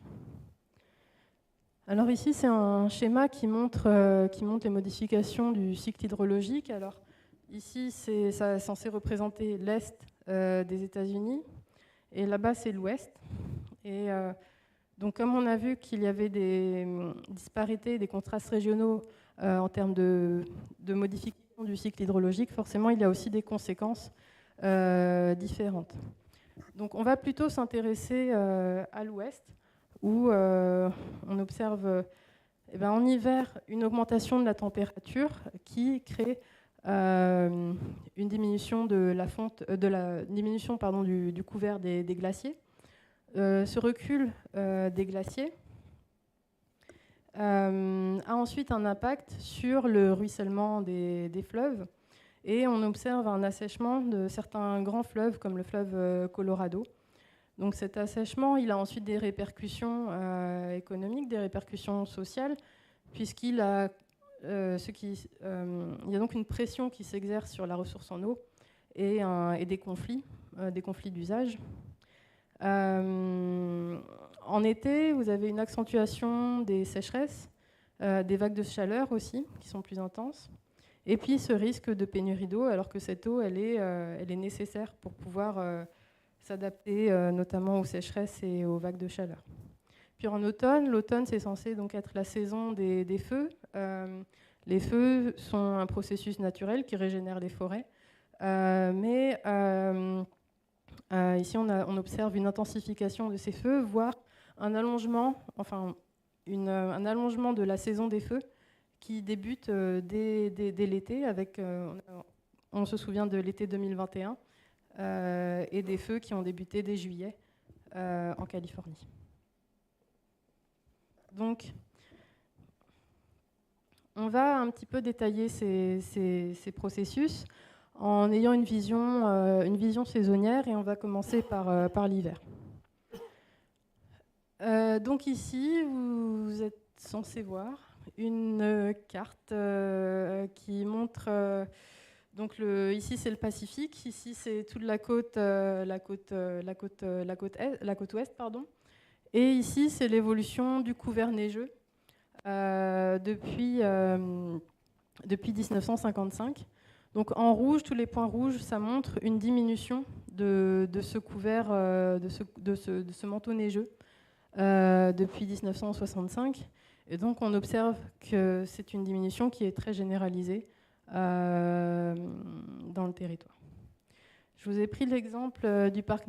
Alors ici, c'est un schéma qui montre les modifications du cycle hydrologique. Alors ici, ça est censé représenter l'est des États-Unis, et là-bas, c'est l'ouest. Et donc, comme on a vu qu'il y avait des disparités, des contrastes régionaux en termes de modification du cycle hydrologique, forcément, il y a aussi des conséquences différentes. Donc on va plutôt s'intéresser à l'ouest, où on observe en hiver une augmentation de la température qui crée une diminution de la fonte, diminution du couvert des glaciers. Ce recul des glaciers a ensuite un impact sur le ruissellement des fleuves, et on observe un assèchement de certains grands fleuves comme le fleuve Colorado. Donc cet assèchement, il a ensuite des répercussions économiques, des répercussions sociales, puisqu'il a, il y a donc une pression qui s'exerce sur la ressource en eau et des conflits d'usage. En été, vous avez une accentuation des sécheresses, des vagues de chaleur aussi, qui sont plus intenses, et puis ce risque de pénurie d'eau, alors que cette eau, elle est nécessaire pour pouvoir s'adapter notamment aux sécheresses et aux vagues de chaleur. Puis en automne, l'automne, c'est censé donc être la saison des feux. Les feux sont un processus naturel qui régénère les forêts, mais ici, on observe une intensification de ces feux, voire un allongement, un allongement de la saison des feux qui débute dès l'été. On se souvient de l'été 2021 et des feux qui ont débuté dès juillet en Californie. Donc, on va un petit peu détailler ces processus en ayant une vision saisonnière, et on va commencer par l'hiver. Donc ici, vous êtes censé voir une carte qui montre... ici c'est le Pacifique, ici c'est toute la côte ouest, pardon. Et ici c'est l'évolution du couvert neigeux depuis 1955. Donc en rouge, tous les points rouges, ça montre une diminution de ce couvert, de ce manteau neigeux depuis 1965. Et donc on observe que c'est une diminution qui est très généralisée dans le territoire. Je vous ai pris l'exemple du parc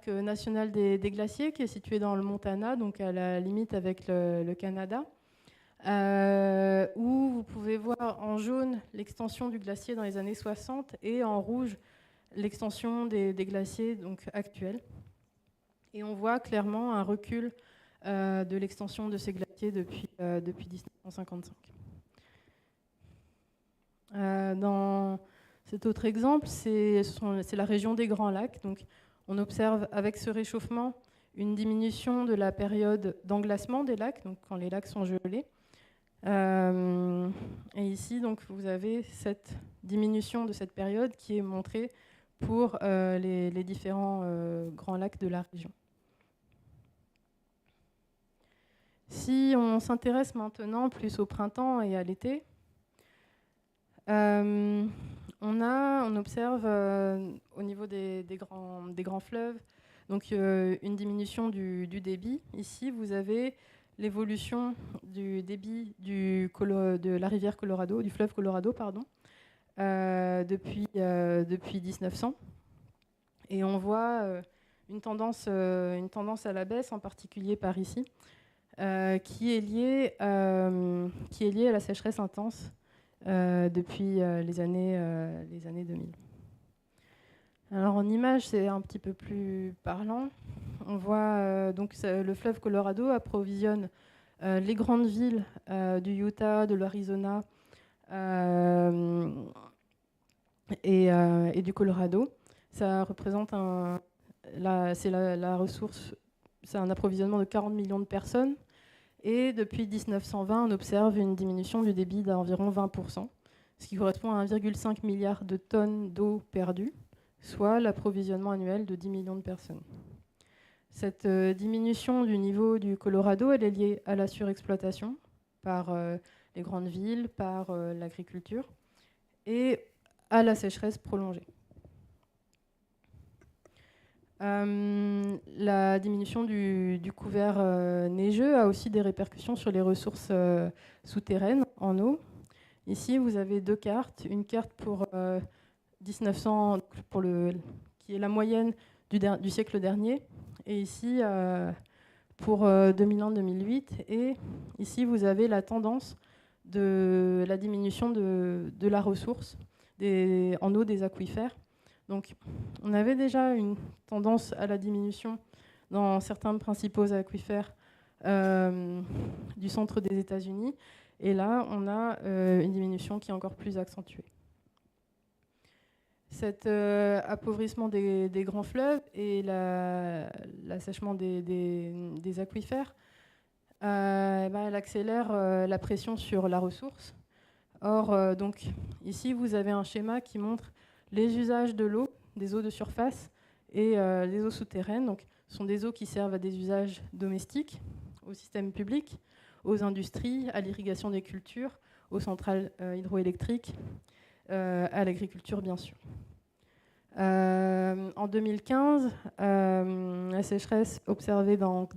national des glaciers, qui est situé dans le Montana, donc à la limite avec le Canada. Où vous pouvez voir en jaune l'extension du glacier dans les années 60 et en rouge l'extension des glaciers donc, actuels. Et on voit clairement un recul de l'extension de ces glaciers depuis 1955. Dans cet autre exemple, c'est la région des Grands Lacs. Donc, on observe avec ce réchauffement une diminution de la période d'englacement des lacs, donc quand les lacs sont gelés. Et ici, donc, vous avez cette diminution de cette période qui est montrée pour les différents grands lacs de la région. Si on s'intéresse maintenant plus au printemps et à l'été, on observe au niveau des grands fleuves donc, une diminution du débit. Ici, vous avez l'évolution du débit de la rivière Colorado, du fleuve Colorado, pardon, depuis 1900. Et on voit une tendance à la baisse, en particulier par ici, qui est liée à la sécheresse intense depuis les années 2000. Alors en image, c'est un petit peu plus parlant. On voit donc le fleuve Colorado approvisionne les grandes villes du Utah, de l'Arizona et du Colorado. Ça représente la ressource, c'est un approvisionnement de 40 millions de personnes. Et depuis 1920, on observe une diminution du débit d'environ 20%, ce qui correspond à 1,5 milliard de tonnes d'eau perdue, soit l'approvisionnement annuel de 10 millions de personnes. Cette diminution du niveau du Colorado, elle est liée à la surexploitation par les grandes villes, par l'agriculture et à la sécheresse prolongée. La diminution du couvert neigeux a aussi des répercussions sur les ressources souterraines en eau. Ici, vous avez deux cartes. Une carte pour 1900, qui est la moyenne du siècle dernier, et ici pour 2001-2008. Et ici, vous avez la tendance de la diminution de la ressource en eau des aquifères. Donc, on avait déjà une tendance à la diminution dans certains principaux aquifères du centre des États-Unis. Et là, on a une diminution qui est encore plus accentuée. Cet appauvrissement des grands fleuves et l'assèchement des aquifères, elle accélère la pression sur la ressource. Or, donc, ici, vous avez un schéma qui montre les usages de l'eau, des eaux de surface et les eaux souterraines. Donc, ce sont des eaux qui servent à des usages domestiques, au système public, aux industries, à l'irrigation des cultures, aux centrales hydroélectriques, à l'agriculture, bien sûr. En 2015, la sécheresse observée dans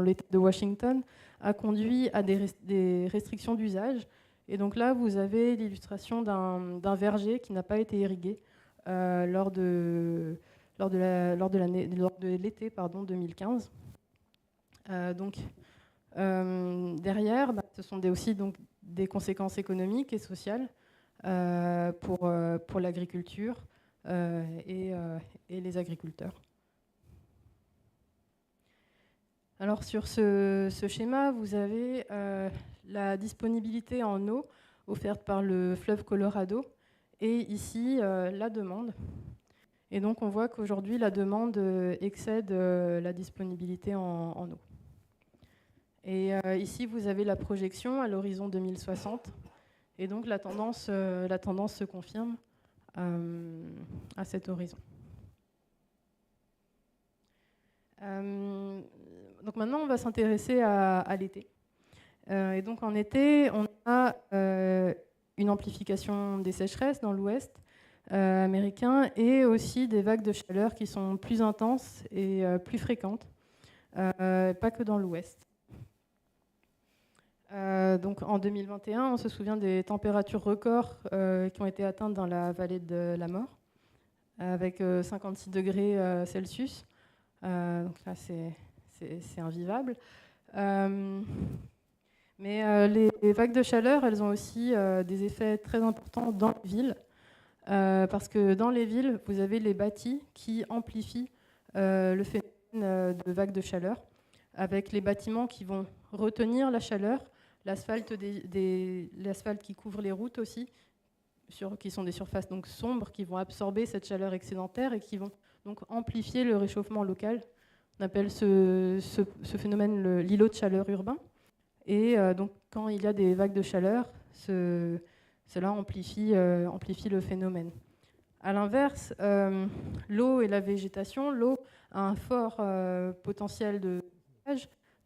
l'État de Washington a conduit à des restrictions d'usage. Et donc là, vous avez l'illustration d'un verger qui n'a pas été irrigué lors de l'été 2015. Derrière, ce sont aussi donc, des conséquences économiques et sociales pour l'agriculture et les agriculteurs. Alors sur ce schéma, vous avez la disponibilité en eau offerte par le fleuve Colorado et ici la demande. Et donc on voit qu'aujourd'hui la demande excède la disponibilité en eau. Et ici vous avez la projection à l'horizon 2060 et donc la tendance se confirme à cet horizon. Donc maintenant, on va s'intéresser à l'été. Et donc en été, on a une amplification des sécheresses dans l'ouest américain et aussi des vagues de chaleur qui sont plus intenses et plus fréquentes, pas que dans l'ouest. Donc en 2021, on se souvient des températures records qui ont été atteintes dans la vallée de la mort, avec 56 degrés Celsius. Donc là, c'est invivable. Mais les vagues de chaleur, elles ont aussi des effets très importants dans les villes, parce que dans les villes, vous avez les bâtis qui amplifient le phénomène de vagues de chaleur, avec les bâtiments qui vont retenir la chaleur, l'asphalte qui couvre les routes aussi, qui sont des surfaces donc sombres, qui vont absorber cette chaleur excédentaire et qui vont donc amplifier le réchauffement local. On appelle ce phénomène l'îlot de chaleur urbain. Et donc quand il y a des vagues de chaleur, cela amplifie le phénomène. A l'inverse, l'eau et la végétation, l'eau a un fort potentiel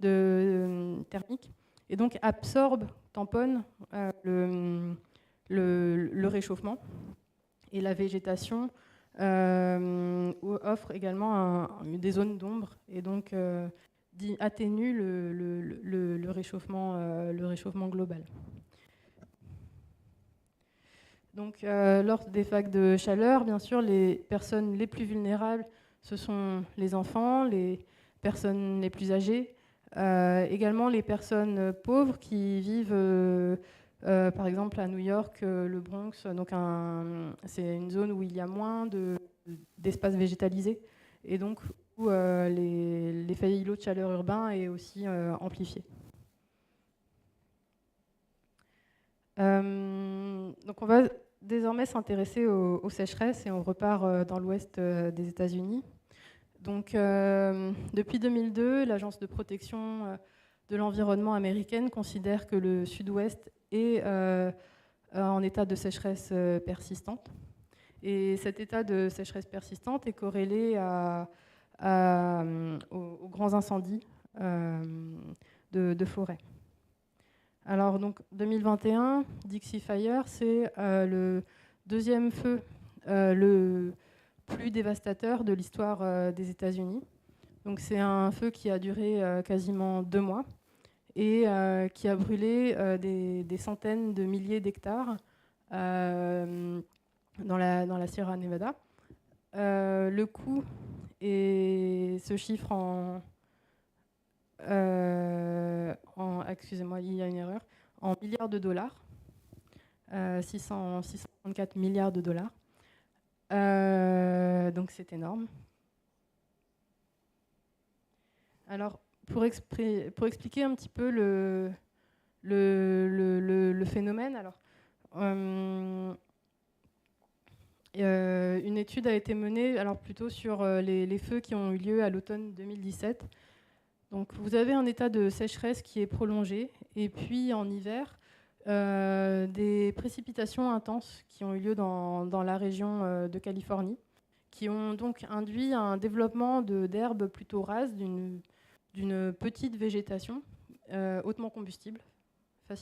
thermique et donc absorbe, tamponne le réchauffement. Et la végétation offre également des zones d'ombre et donc atténue le réchauffement global. Donc, lors des vagues de chaleur, bien sûr, les personnes les plus vulnérables, ce sont les enfants, les personnes les plus âgées, également les personnes pauvres qui vivent, par exemple, à New York, le Bronx. Donc, c'est une zone où il y a moins d'espace végétalisé et donc où l'effet îlot de chaleur urbain est aussi amplifié. Donc, on va désormais s'intéresser aux sécheresses et on repart dans l'ouest des États-Unis. Donc, depuis 2002, l'Agence de protection de l'environnement américaine considère que le sud-ouest est en état de sécheresse persistante. Et cet état de sécheresse persistante est corrélé aux grands incendies de forêt. Alors, donc, 2021, Dixie Fire, c'est le deuxième feu le plus dévastateur de l'histoire des États-Unis. Donc, c'est un feu qui a duré quasiment 2 mois et qui a brûlé des centaines de milliers d'hectares dans la Sierra Nevada. Le coût se chiffre excusez-moi, il y a une erreur, en milliards de dollars, 634 milliards de dollars. Donc c'est énorme. Alors, pour expliquer un petit peu le phénomène, alors, une étude a été menée alors plutôt sur les feux qui ont eu lieu à l'automne 2017. Donc, vous avez un état de sécheresse qui est prolongé, et puis en hiver, des précipitations intenses qui ont eu lieu dans la région de Californie, qui ont donc induit un développement d'herbes plutôt rases, d'une petite végétation hautement combustible, très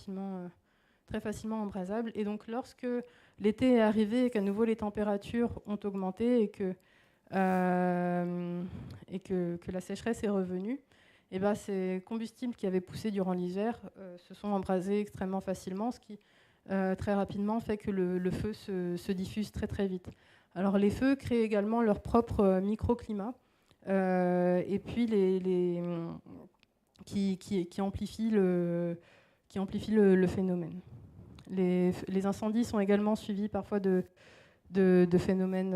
facilement embrasable. Et donc lorsque l'été est arrivé et qu'à nouveau les températures ont augmenté et que la sécheresse est revenue, et ben, ces combustibles qui avaient poussé durant l'hiver se sont embrasés extrêmement facilement, ce qui très rapidement fait que le feu se diffuse très très vite. Alors les feux créent également leur propre microclimat, et puis qui amplifient le phénomène. Les incendies sont également suivis parfois de phénomènes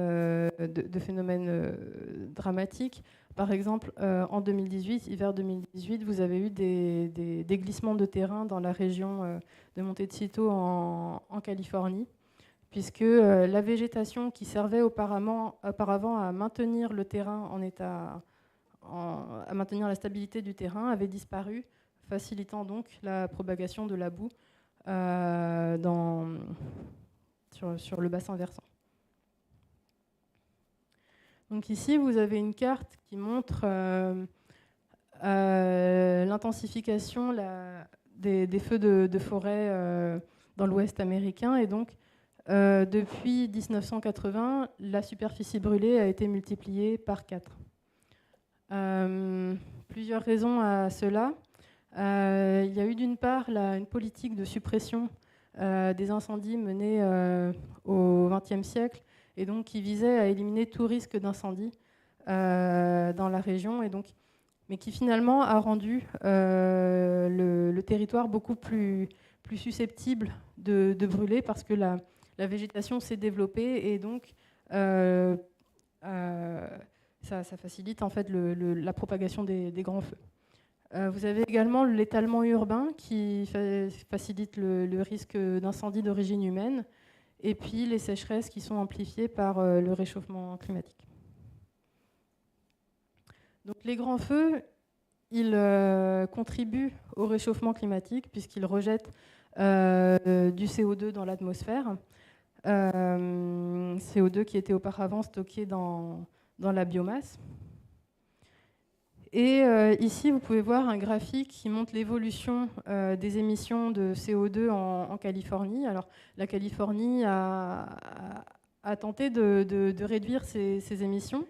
dramatiques. Par exemple, en 2018, hiver 2018, vous avez eu des glissements de terrain dans la région de Montecito en Californie, puisque la végétation qui servait auparavant à maintenir le terrain à maintenir la stabilité du terrain avait disparu, facilitant donc la propagation de la boue sur le bassin versant. Donc ici, vous avez une carte qui montre l'intensification des feux de forêt dans l'Ouest américain. Et donc, depuis 1980, la superficie brûlée a été multipliée par 4. Plusieurs raisons à cela. Il y a eu d'une part une politique de suppression des incendies menée au XXe siècle, et donc qui visait à éliminer tout risque d'incendie dans la région, mais qui finalement a rendu le territoire beaucoup plus susceptible de brûler, parce que la végétation s'est développée, et donc ça facilite en fait la propagation des grands feux. Vous avez également l'étalement urbain qui facilite le risque d'incendie d'origine humaine, et puis les sécheresses qui sont amplifiées par le réchauffement climatique. Donc les grands feux, ils contribuent au réchauffement climatique puisqu'ils rejettent du CO2 dans l'atmosphère, CO2 qui était auparavant stocké dans la biomasse. Et ici, vous pouvez voir un graphique qui montre l'évolution des émissions de CO2 en Californie. Alors, la Californie a tenté de réduire ses émissions,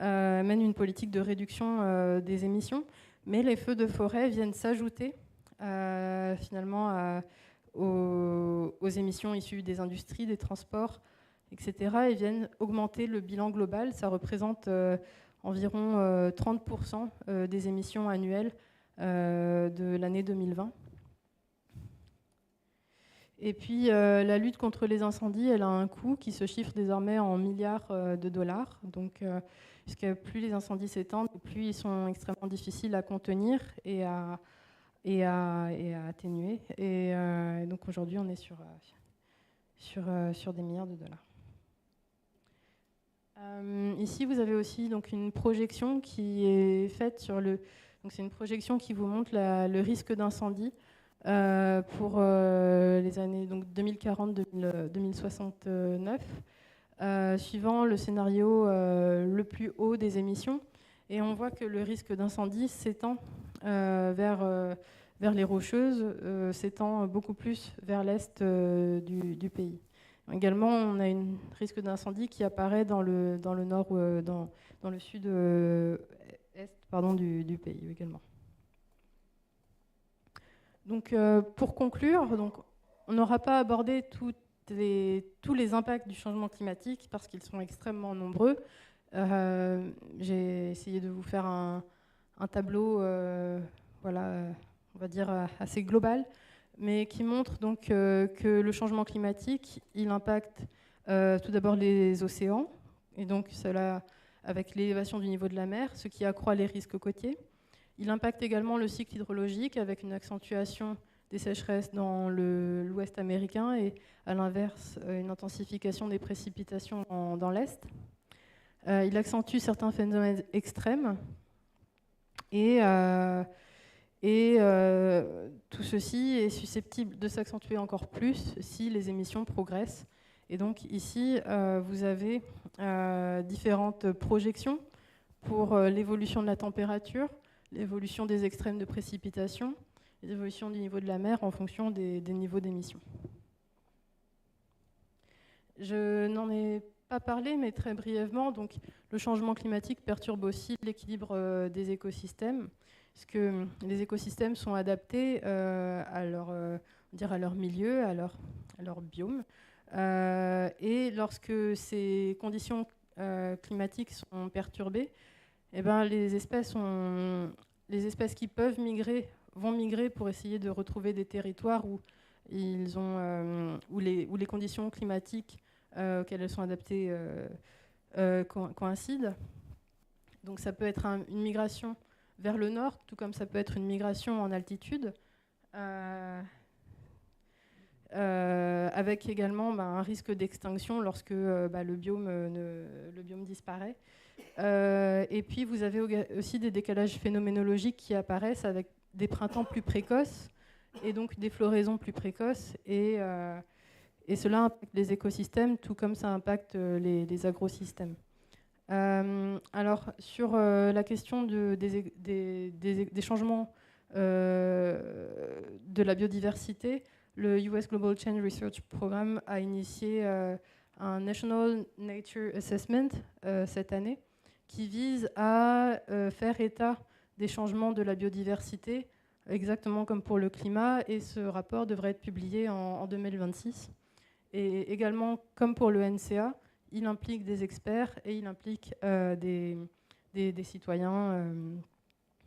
mène une politique de réduction des émissions, mais les feux de forêt viennent s'ajouter finalement aux émissions issues des industries, des transports, etc. et viennent augmenter le bilan global. Ça représente environ 30% des émissions annuelles de l'année 2020. Et puis la lutte contre les incendies, elle a un coût qui se chiffre désormais en milliards de dollars. Donc, puisque plus les incendies s'étendent, plus ils sont extrêmement difficiles à contenir et à atténuer. Et donc aujourd'hui, on est sur des milliards de dollars. Ici, vous avez aussi donc une projection qui est faite donc c'est une projection qui vous montre le risque d'incendie pour les années 2040-2069, suivant le scénario le plus haut des émissions. Et on voit que le risque d'incendie s'étend vers les Rocheuses, s'étend beaucoup plus vers l'est du pays. Également, on a un risque d'incendie qui apparaît dans le nord, dans le sud-est du pays également. Donc, pour conclure, on n'aura pas abordé tous les impacts du changement climatique parce qu'ils sont extrêmement nombreux. J'ai essayé de vous faire un tableau, on va dire assez global, mais qui montre donc que le changement climatique, il impacte tout d'abord les océans, et donc cela avec l'élévation du niveau de la mer, ce qui accroît les risques côtiers. Il impacte également le cycle hydrologique avec une accentuation des sécheresses dans l'ouest américain et à l'inverse une intensification des précipitations dans l'est. Il accentue certains phénomènes extrêmes et tout ceci est susceptible de s'accentuer encore plus si les émissions progressent. Et donc ici, vous avez différentes projections pour l'évolution de la température, l'évolution des extrêmes de précipitation, l'évolution du niveau de la mer en fonction des niveaux d'émissions. Je n'en ai pas parlé, mais très brièvement, donc, le changement climatique perturbe aussi l'équilibre des écosystèmes, puisque les écosystèmes sont adaptés à leur milieu, à leur biome. Et lorsque ces conditions climatiques sont perturbées, eh ben, les espèces qui peuvent migrer vont migrer pour essayer de retrouver des territoires où les conditions climatiques auxquelles elles sont adaptées coïncident. Donc ça peut être une migration vers le nord, tout comme ça peut être une migration en altitude, avec également un risque d'extinction lorsque le biome disparaît. Et puis vous avez aussi des décalages phénoménologiques qui apparaissent avec des printemps plus précoces et donc des floraisons plus précoces. Et cela impacte les écosystèmes, tout comme ça impacte les agrosystèmes. Alors, sur la question des changements de la biodiversité, le US Global Change Research Programme a initié un National Nature Assessment cette année qui vise à faire état des changements de la biodiversité, exactement comme pour le climat, et ce rapport devrait être publié en 2026. Et également, comme pour le NCA, il implique des experts et il implique des citoyens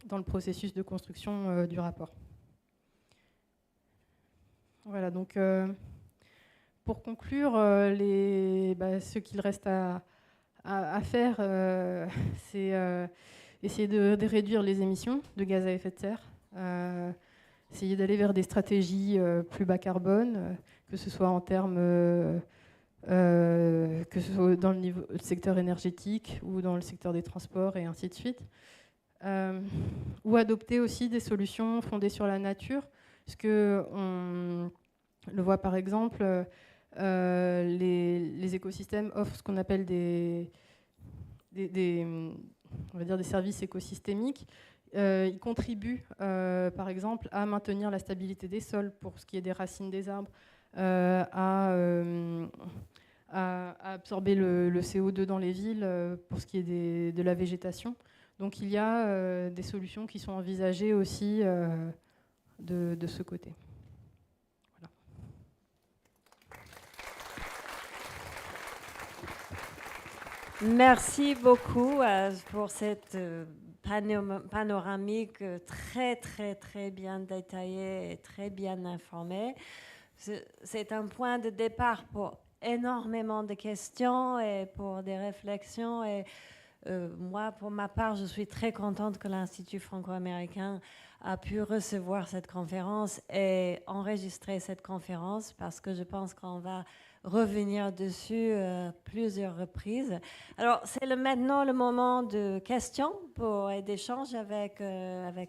dans le processus de construction du rapport. Voilà, donc pour conclure, ce qu'il reste à faire, c'est essayer de réduire les émissions de gaz à effet de serre, essayer d'aller vers des stratégies plus bas carbone, que ce soit en termes que ce soit dans le secteur énergétique ou dans le secteur des transports et ainsi de suite. Ou adopter aussi des solutions fondées sur la nature, parce qu'on le voit par exemple, les écosystèmes offrent ce qu'on appelle on va dire des services écosystémiques. Ils contribuent par exemple à maintenir la stabilité des sols pour ce qui est des racines des arbres, à absorber le CO2 dans les villes pour ce qui est de la végétation. Donc il y a des solutions qui sont envisagées aussi de ce côté. Voilà. Merci beaucoup pour cette panoramique très, très, très bien détaillée et très bien informée. C'est un point de départ pour énormément de questions et pour des réflexions. Et moi, pour ma part, je suis très contente que l'Institut franco-américain a pu recevoir cette conférence et enregistrer cette conférence parce que je pense qu'on va revenir dessus plusieurs reprises. Alors, c'est maintenant le moment de questions et d'échanges avec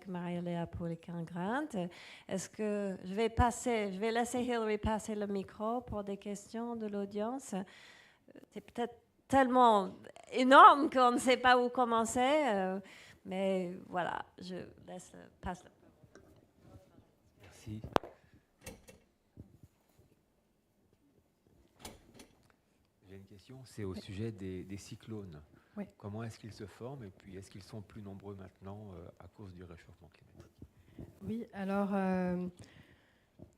Maria-Léa Pouliken-Grant. Est-ce que je vais laisser Hilary passer le micro pour des questions de l'audience. C'est peut-être tellement énorme qu'on ne sait pas où commencer, mais voilà, je passe le parole. Merci. J'ai une question, c'est au sujet des cyclones. Oui. Comment est-ce qu'ils se forment et puis est-ce qu'ils sont plus nombreux maintenant à cause du réchauffement climatique? Oui, alors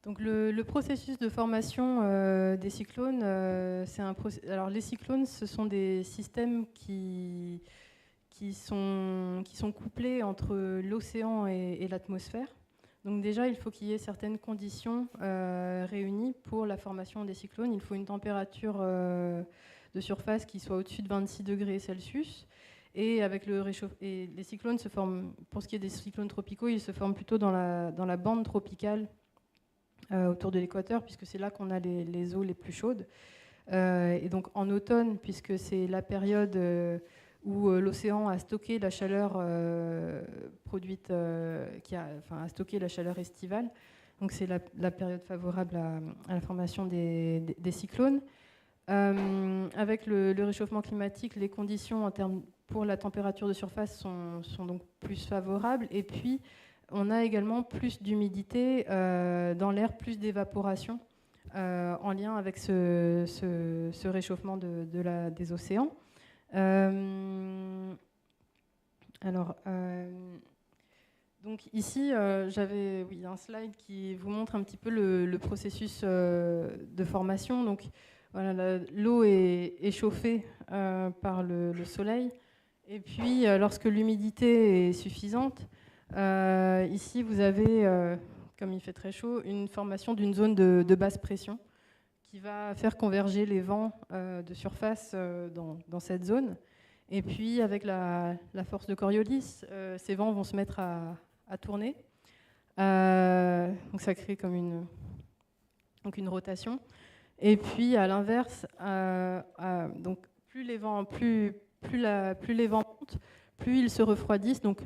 donc le processus de formation des cyclones, alors les cyclones, ce sont des systèmes qui sont couplés entre l'océan et l'atmosphère. Donc déjà, il faut qu'il y ait certaines conditions réunies pour la formation des cyclones. Il faut une température de surface qui soit au-dessus de 26 degrés Celsius. Et avec le et les cyclones se forment, pour ce qui est des cyclones tropicaux, ils se forment plutôt dans la bande tropicale autour de l'équateur, puisque c'est là qu'on a les eaux les plus chaudes. Et donc en automne, puisque c'est la période où l'océan a stocké la chaleur produite, a stocké la chaleur estivale. Donc c'est la période favorable à la formation des cyclones. Avec le réchauffement climatique, les conditions en termes pour la température de surface sont donc plus favorables. Et puis, on a également plus d'humidité dans l'air, plus d'évaporation en lien avec ce réchauffement des océans. Donc ici, j'avais un slide qui vous montre un petit peu le processus de formation. Donc, voilà, l'eau est chauffée par le soleil. Et puis, lorsque l'humidité est suffisante, ici, vous avez, comme il fait très chaud, une formation d'une zone de basse pression qui va faire converger les vents de surface dans cette zone. Et puis, avec la force de Coriolis, ces vents vont se mettre à tourner. Donc, ça crée comme une rotation. Et puis, à l'inverse, donc plus les vents montent, plus ils se refroidissent. Donc,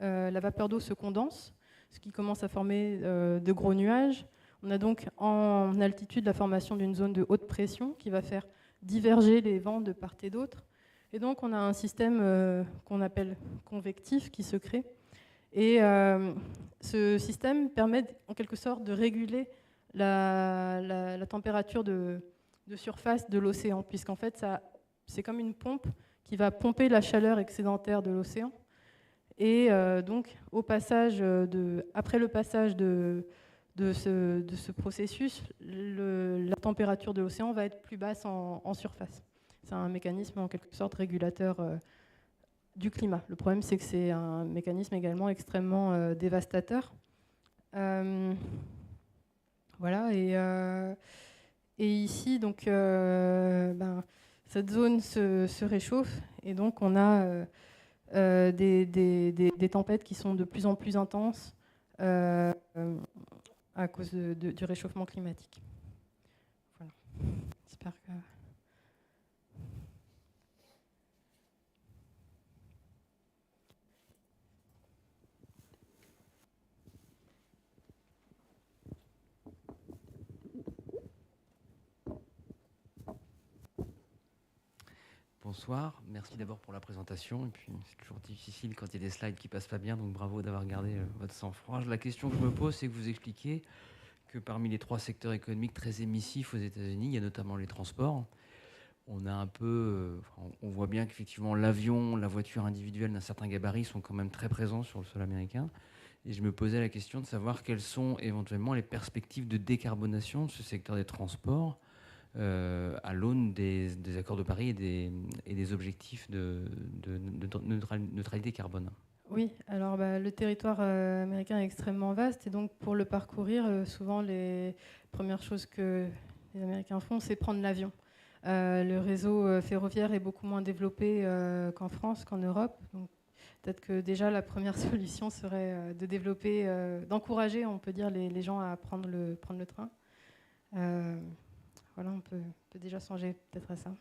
la vapeur d'eau se condense, ce qui commence à former de gros nuages. On a donc en altitude la formation d'une zone de haute pression qui va faire diverger les vents de part et d'autre. Et donc, on a un système qu'on appelle convectif qui se crée. Et ce système permet en quelque sorte de réguler la température de surface de l'océan, puisqu'en fait, c'est comme une pompe qui va pomper la chaleur excédentaire de l'océan. Et donc, après le passage de ce processus, la température de l'océan va être plus basse en surface. C'est un mécanisme en quelque sorte régulateur du climat. Le problème, c'est que c'est un mécanisme également extrêmement dévastateur. Voilà, et ici, donc, cette zone se réchauffe, et donc on a des tempêtes qui sont de plus en plus intenses à cause du réchauffement climatique. Voilà. J'espère que... Bonsoir, merci d'abord pour la présentation. Et puis c'est toujours difficile quand il y a des slides qui passent pas bien, donc bravo d'avoir gardé votre sang-froid. La question que je me pose, c'est que vous expliquez que parmi les 3 secteurs économiques très émissifs aux États-Unis, il y a notamment les transports. On a un peu, on voit bien qu'effectivement l'avion, la voiture individuelle d'un certain gabarit sont quand même très présents sur le sol américain. Et je me posais la question de savoir quelles sont éventuellement les perspectives de décarbonation de ce secteur des transports à l'aune des accords de Paris et des objectifs de neutralité carbone. Oui, alors le territoire américain est extrêmement vaste, et donc pour le parcourir, souvent les premières choses que les Américains font, c'est prendre l'avion. Le réseau ferroviaire est beaucoup moins développé qu'en France, qu'en Europe. Donc peut-être que déjà la première solution serait de développer, d'encourager, on peut dire, les gens à prendre le train. Voilà, on peut déjà songer peut-être à ça.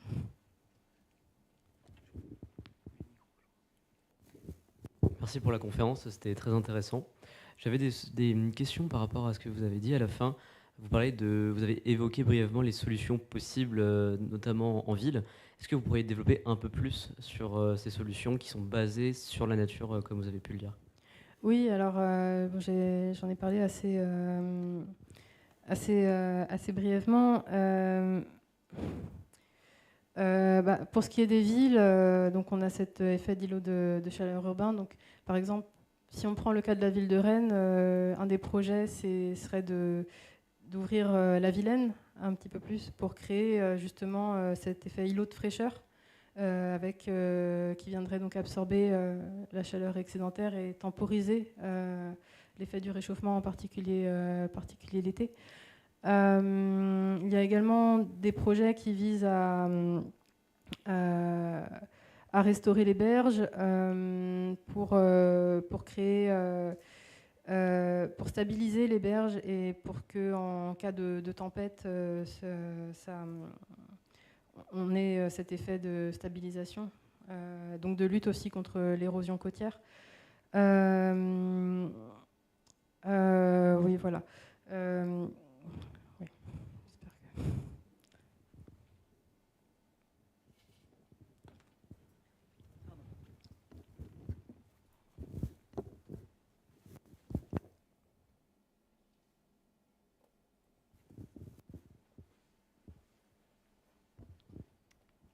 Merci pour la conférence, c'était très intéressant. J'avais des questions par rapport à ce que vous avez dit à la fin. Vous avez évoqué brièvement les solutions possibles, notamment en ville. Est-ce que vous pourriez développer un peu plus sur ces solutions qui sont basées sur la nature, comme vous avez pu le dire? Oui, alors j'en ai parlé assez brièvement. Pour ce qui est des villes, donc on a cet effet d'îlot de chaleur urbain. Donc, par exemple, si on prend le cas de la ville de Rennes, un des projets serait d'ouvrir la Vilaine un petit peu plus pour créer justement cet effet îlot de fraîcheur qui viendrait donc absorber la chaleur excédentaire et temporiser l'effet du réchauffement, en particulier l'été. Il y a également des projets qui visent à à restaurer les berges pour créer, pour stabiliser les berges et pour que en cas de tempête, on ait cet effet de stabilisation, donc de lutte aussi contre l'érosion côtière. Oui, voilà. Oui, j'espère que...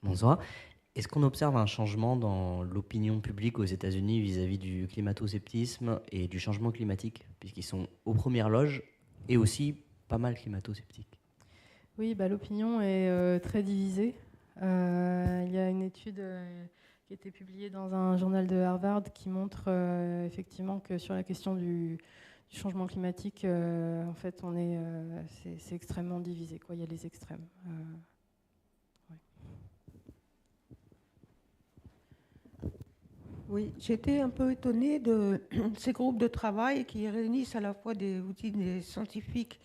Bonsoir. Est-ce qu'on observe un changement dans l'opinion publique aux États-Unis vis-à-vis du climato-sceptisme et du changement climatique, puisqu'ils sont aux premières loges et aussi pas mal climato-sceptiques? Oui, l'opinion est très divisée. Il y a une étude qui a été publiée dans un journal de Harvard qui montre effectivement que sur la question du changement climatique, en fait, c'est extrêmement divisé, quoi. Il y a les extrêmes. Ouais. Oui, j'étais un peu étonnée de ces groupes de travail qui réunissent à la fois des scientifiques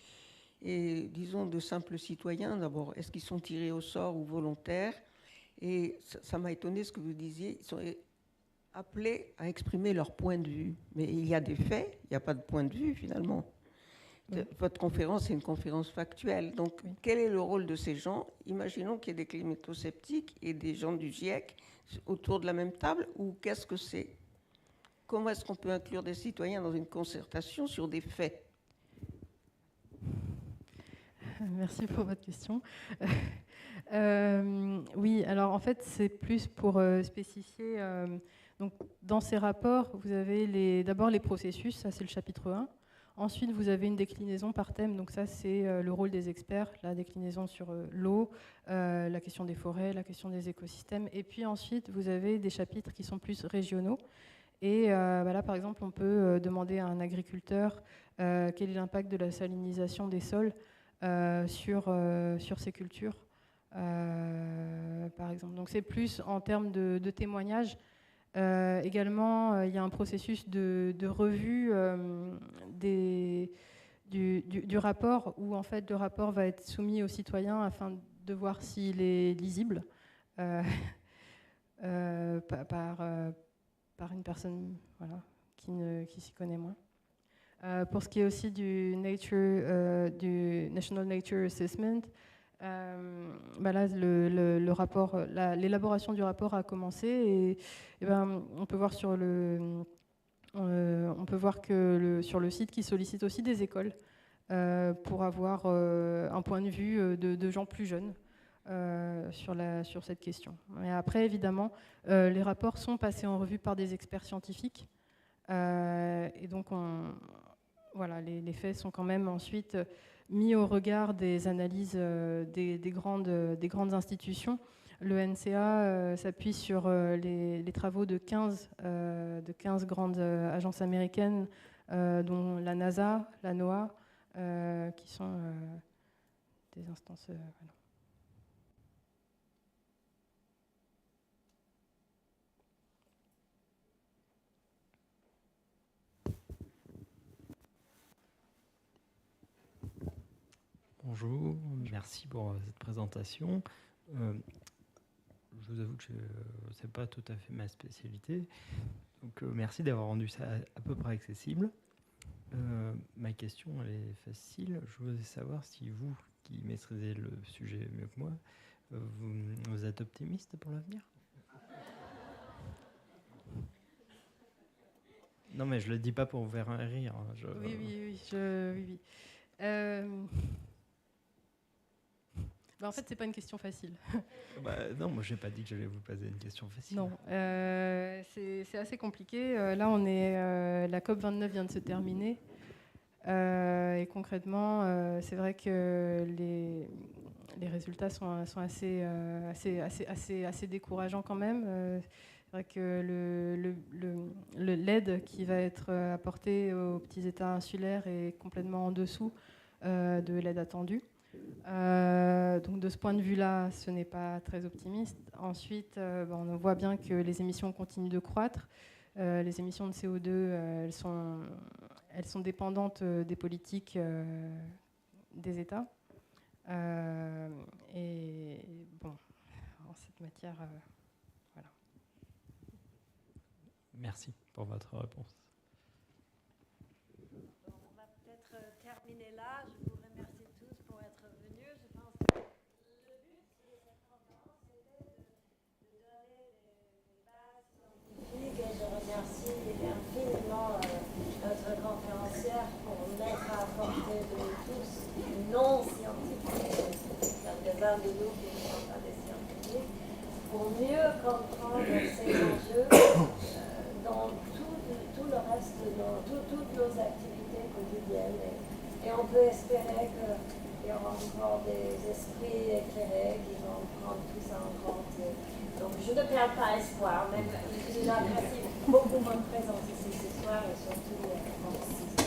et, disons, de simples citoyens. D'abord, est-ce qu'ils sont tirés au sort ou volontaires? Et ça m'a étonné ce que vous disiez. Ils sont appelés à exprimer leur point de vue. Mais il y a des faits, il n'y a pas de point de vue finalement. Oui. Votre conférence est une conférence factuelle. Donc, oui. Quel est le rôle de ces gens? Imaginons qu'il y ait des climato-sceptiques et des gens du GIEC autour de la même table, ou qu'est-ce que c'est? Comment est-ce qu'on peut inclure des citoyens dans une concertation sur des faits? Merci pour votre question. Oui, alors en fait, c'est plus pour spécifier. Donc, dans ces rapports, vous avez d'abord les processus, ça c'est le chapitre 1. Ensuite, vous avez une déclinaison par thème, donc ça c'est le rôle des experts, la déclinaison sur l'eau, la question des forêts, la question des écosystèmes. Et puis ensuite, vous avez des chapitres qui sont plus régionaux. Et là, par exemple, on peut demander à un agriculteur quel est l'impact de la salinisation des sols sur ces cultures, par exemple. Donc c'est plus en termes de témoignages. Également, il y a un processus de revue du rapport, où en fait le rapport va être soumis aux citoyens afin de voir s'il est lisible par une personne, voilà, qui s'y connaît moins. Pour ce qui est aussi du National Nature Assessment, là, le rapport, l'élaboration du rapport a commencé et on peut voir sur sur le site qu'ils sollicitent aussi des écoles pour avoir un point de vue de gens plus jeunes sur cette question. Et après, évidemment, les rapports sont passés en revue par des experts scientifiques et donc voilà, les faits sont quand même ensuite mis au regard des analyses des grandes institutions. Le NCA s'appuie sur les travaux de 15 grandes agences américaines, dont la NASA, la NOAA, qui sont des instances... voilà. Bonjour, merci pour cette présentation. Je vous avoue que ce n'est pas tout à fait ma spécialité, donc merci d'avoir rendu ça à peu près accessible. Ma question, elle est facile. Je voudrais savoir si vous, qui maîtrisez le sujet mieux que moi, vous êtes optimiste pour l'avenir? Non, mais je ne le dis pas pour vous faire rire. Oui. En fait, c'est pas une question facile. Non, moi, j'ai pas dit que j'allais vous poser une question facile. Non, c'est assez compliqué. Là, la COP29 vient de se terminer. Et concrètement, c'est vrai que les résultats sont assez décourageants quand même. C'est vrai que l'aide qui va être apportée aux petits États insulaires est complètement en dessous de l'aide attendue. Donc de ce point de vue-là, ce n'est pas très optimiste. Ensuite, on voit bien que les émissions continuent de croître. Les émissions de CO2, elles sont dépendantes des politiques des États. Et bon, en cette matière, voilà. Merci pour votre réponse. On va peut-être terminer là. Je vous remercie tous pour être venus. Je pense que le but de cette conférence était de donner des bases scientifiques et je remercie infiniment notre conférencière pour mettre à portée de tous non scientifiques, quelques-uns de nous qui ne sont pas des scientifiques, pour mieux comprendre ces enjeux dans tout le reste, dans toutes nos activités quotidiennes. Et on peut espérer qu'il y aura encore des esprits éclairés qui vont prendre tout ça en compte. Donc je ne perds pas espoir, même j'apprécie beaucoup votre présence ici ce soir et surtout merci.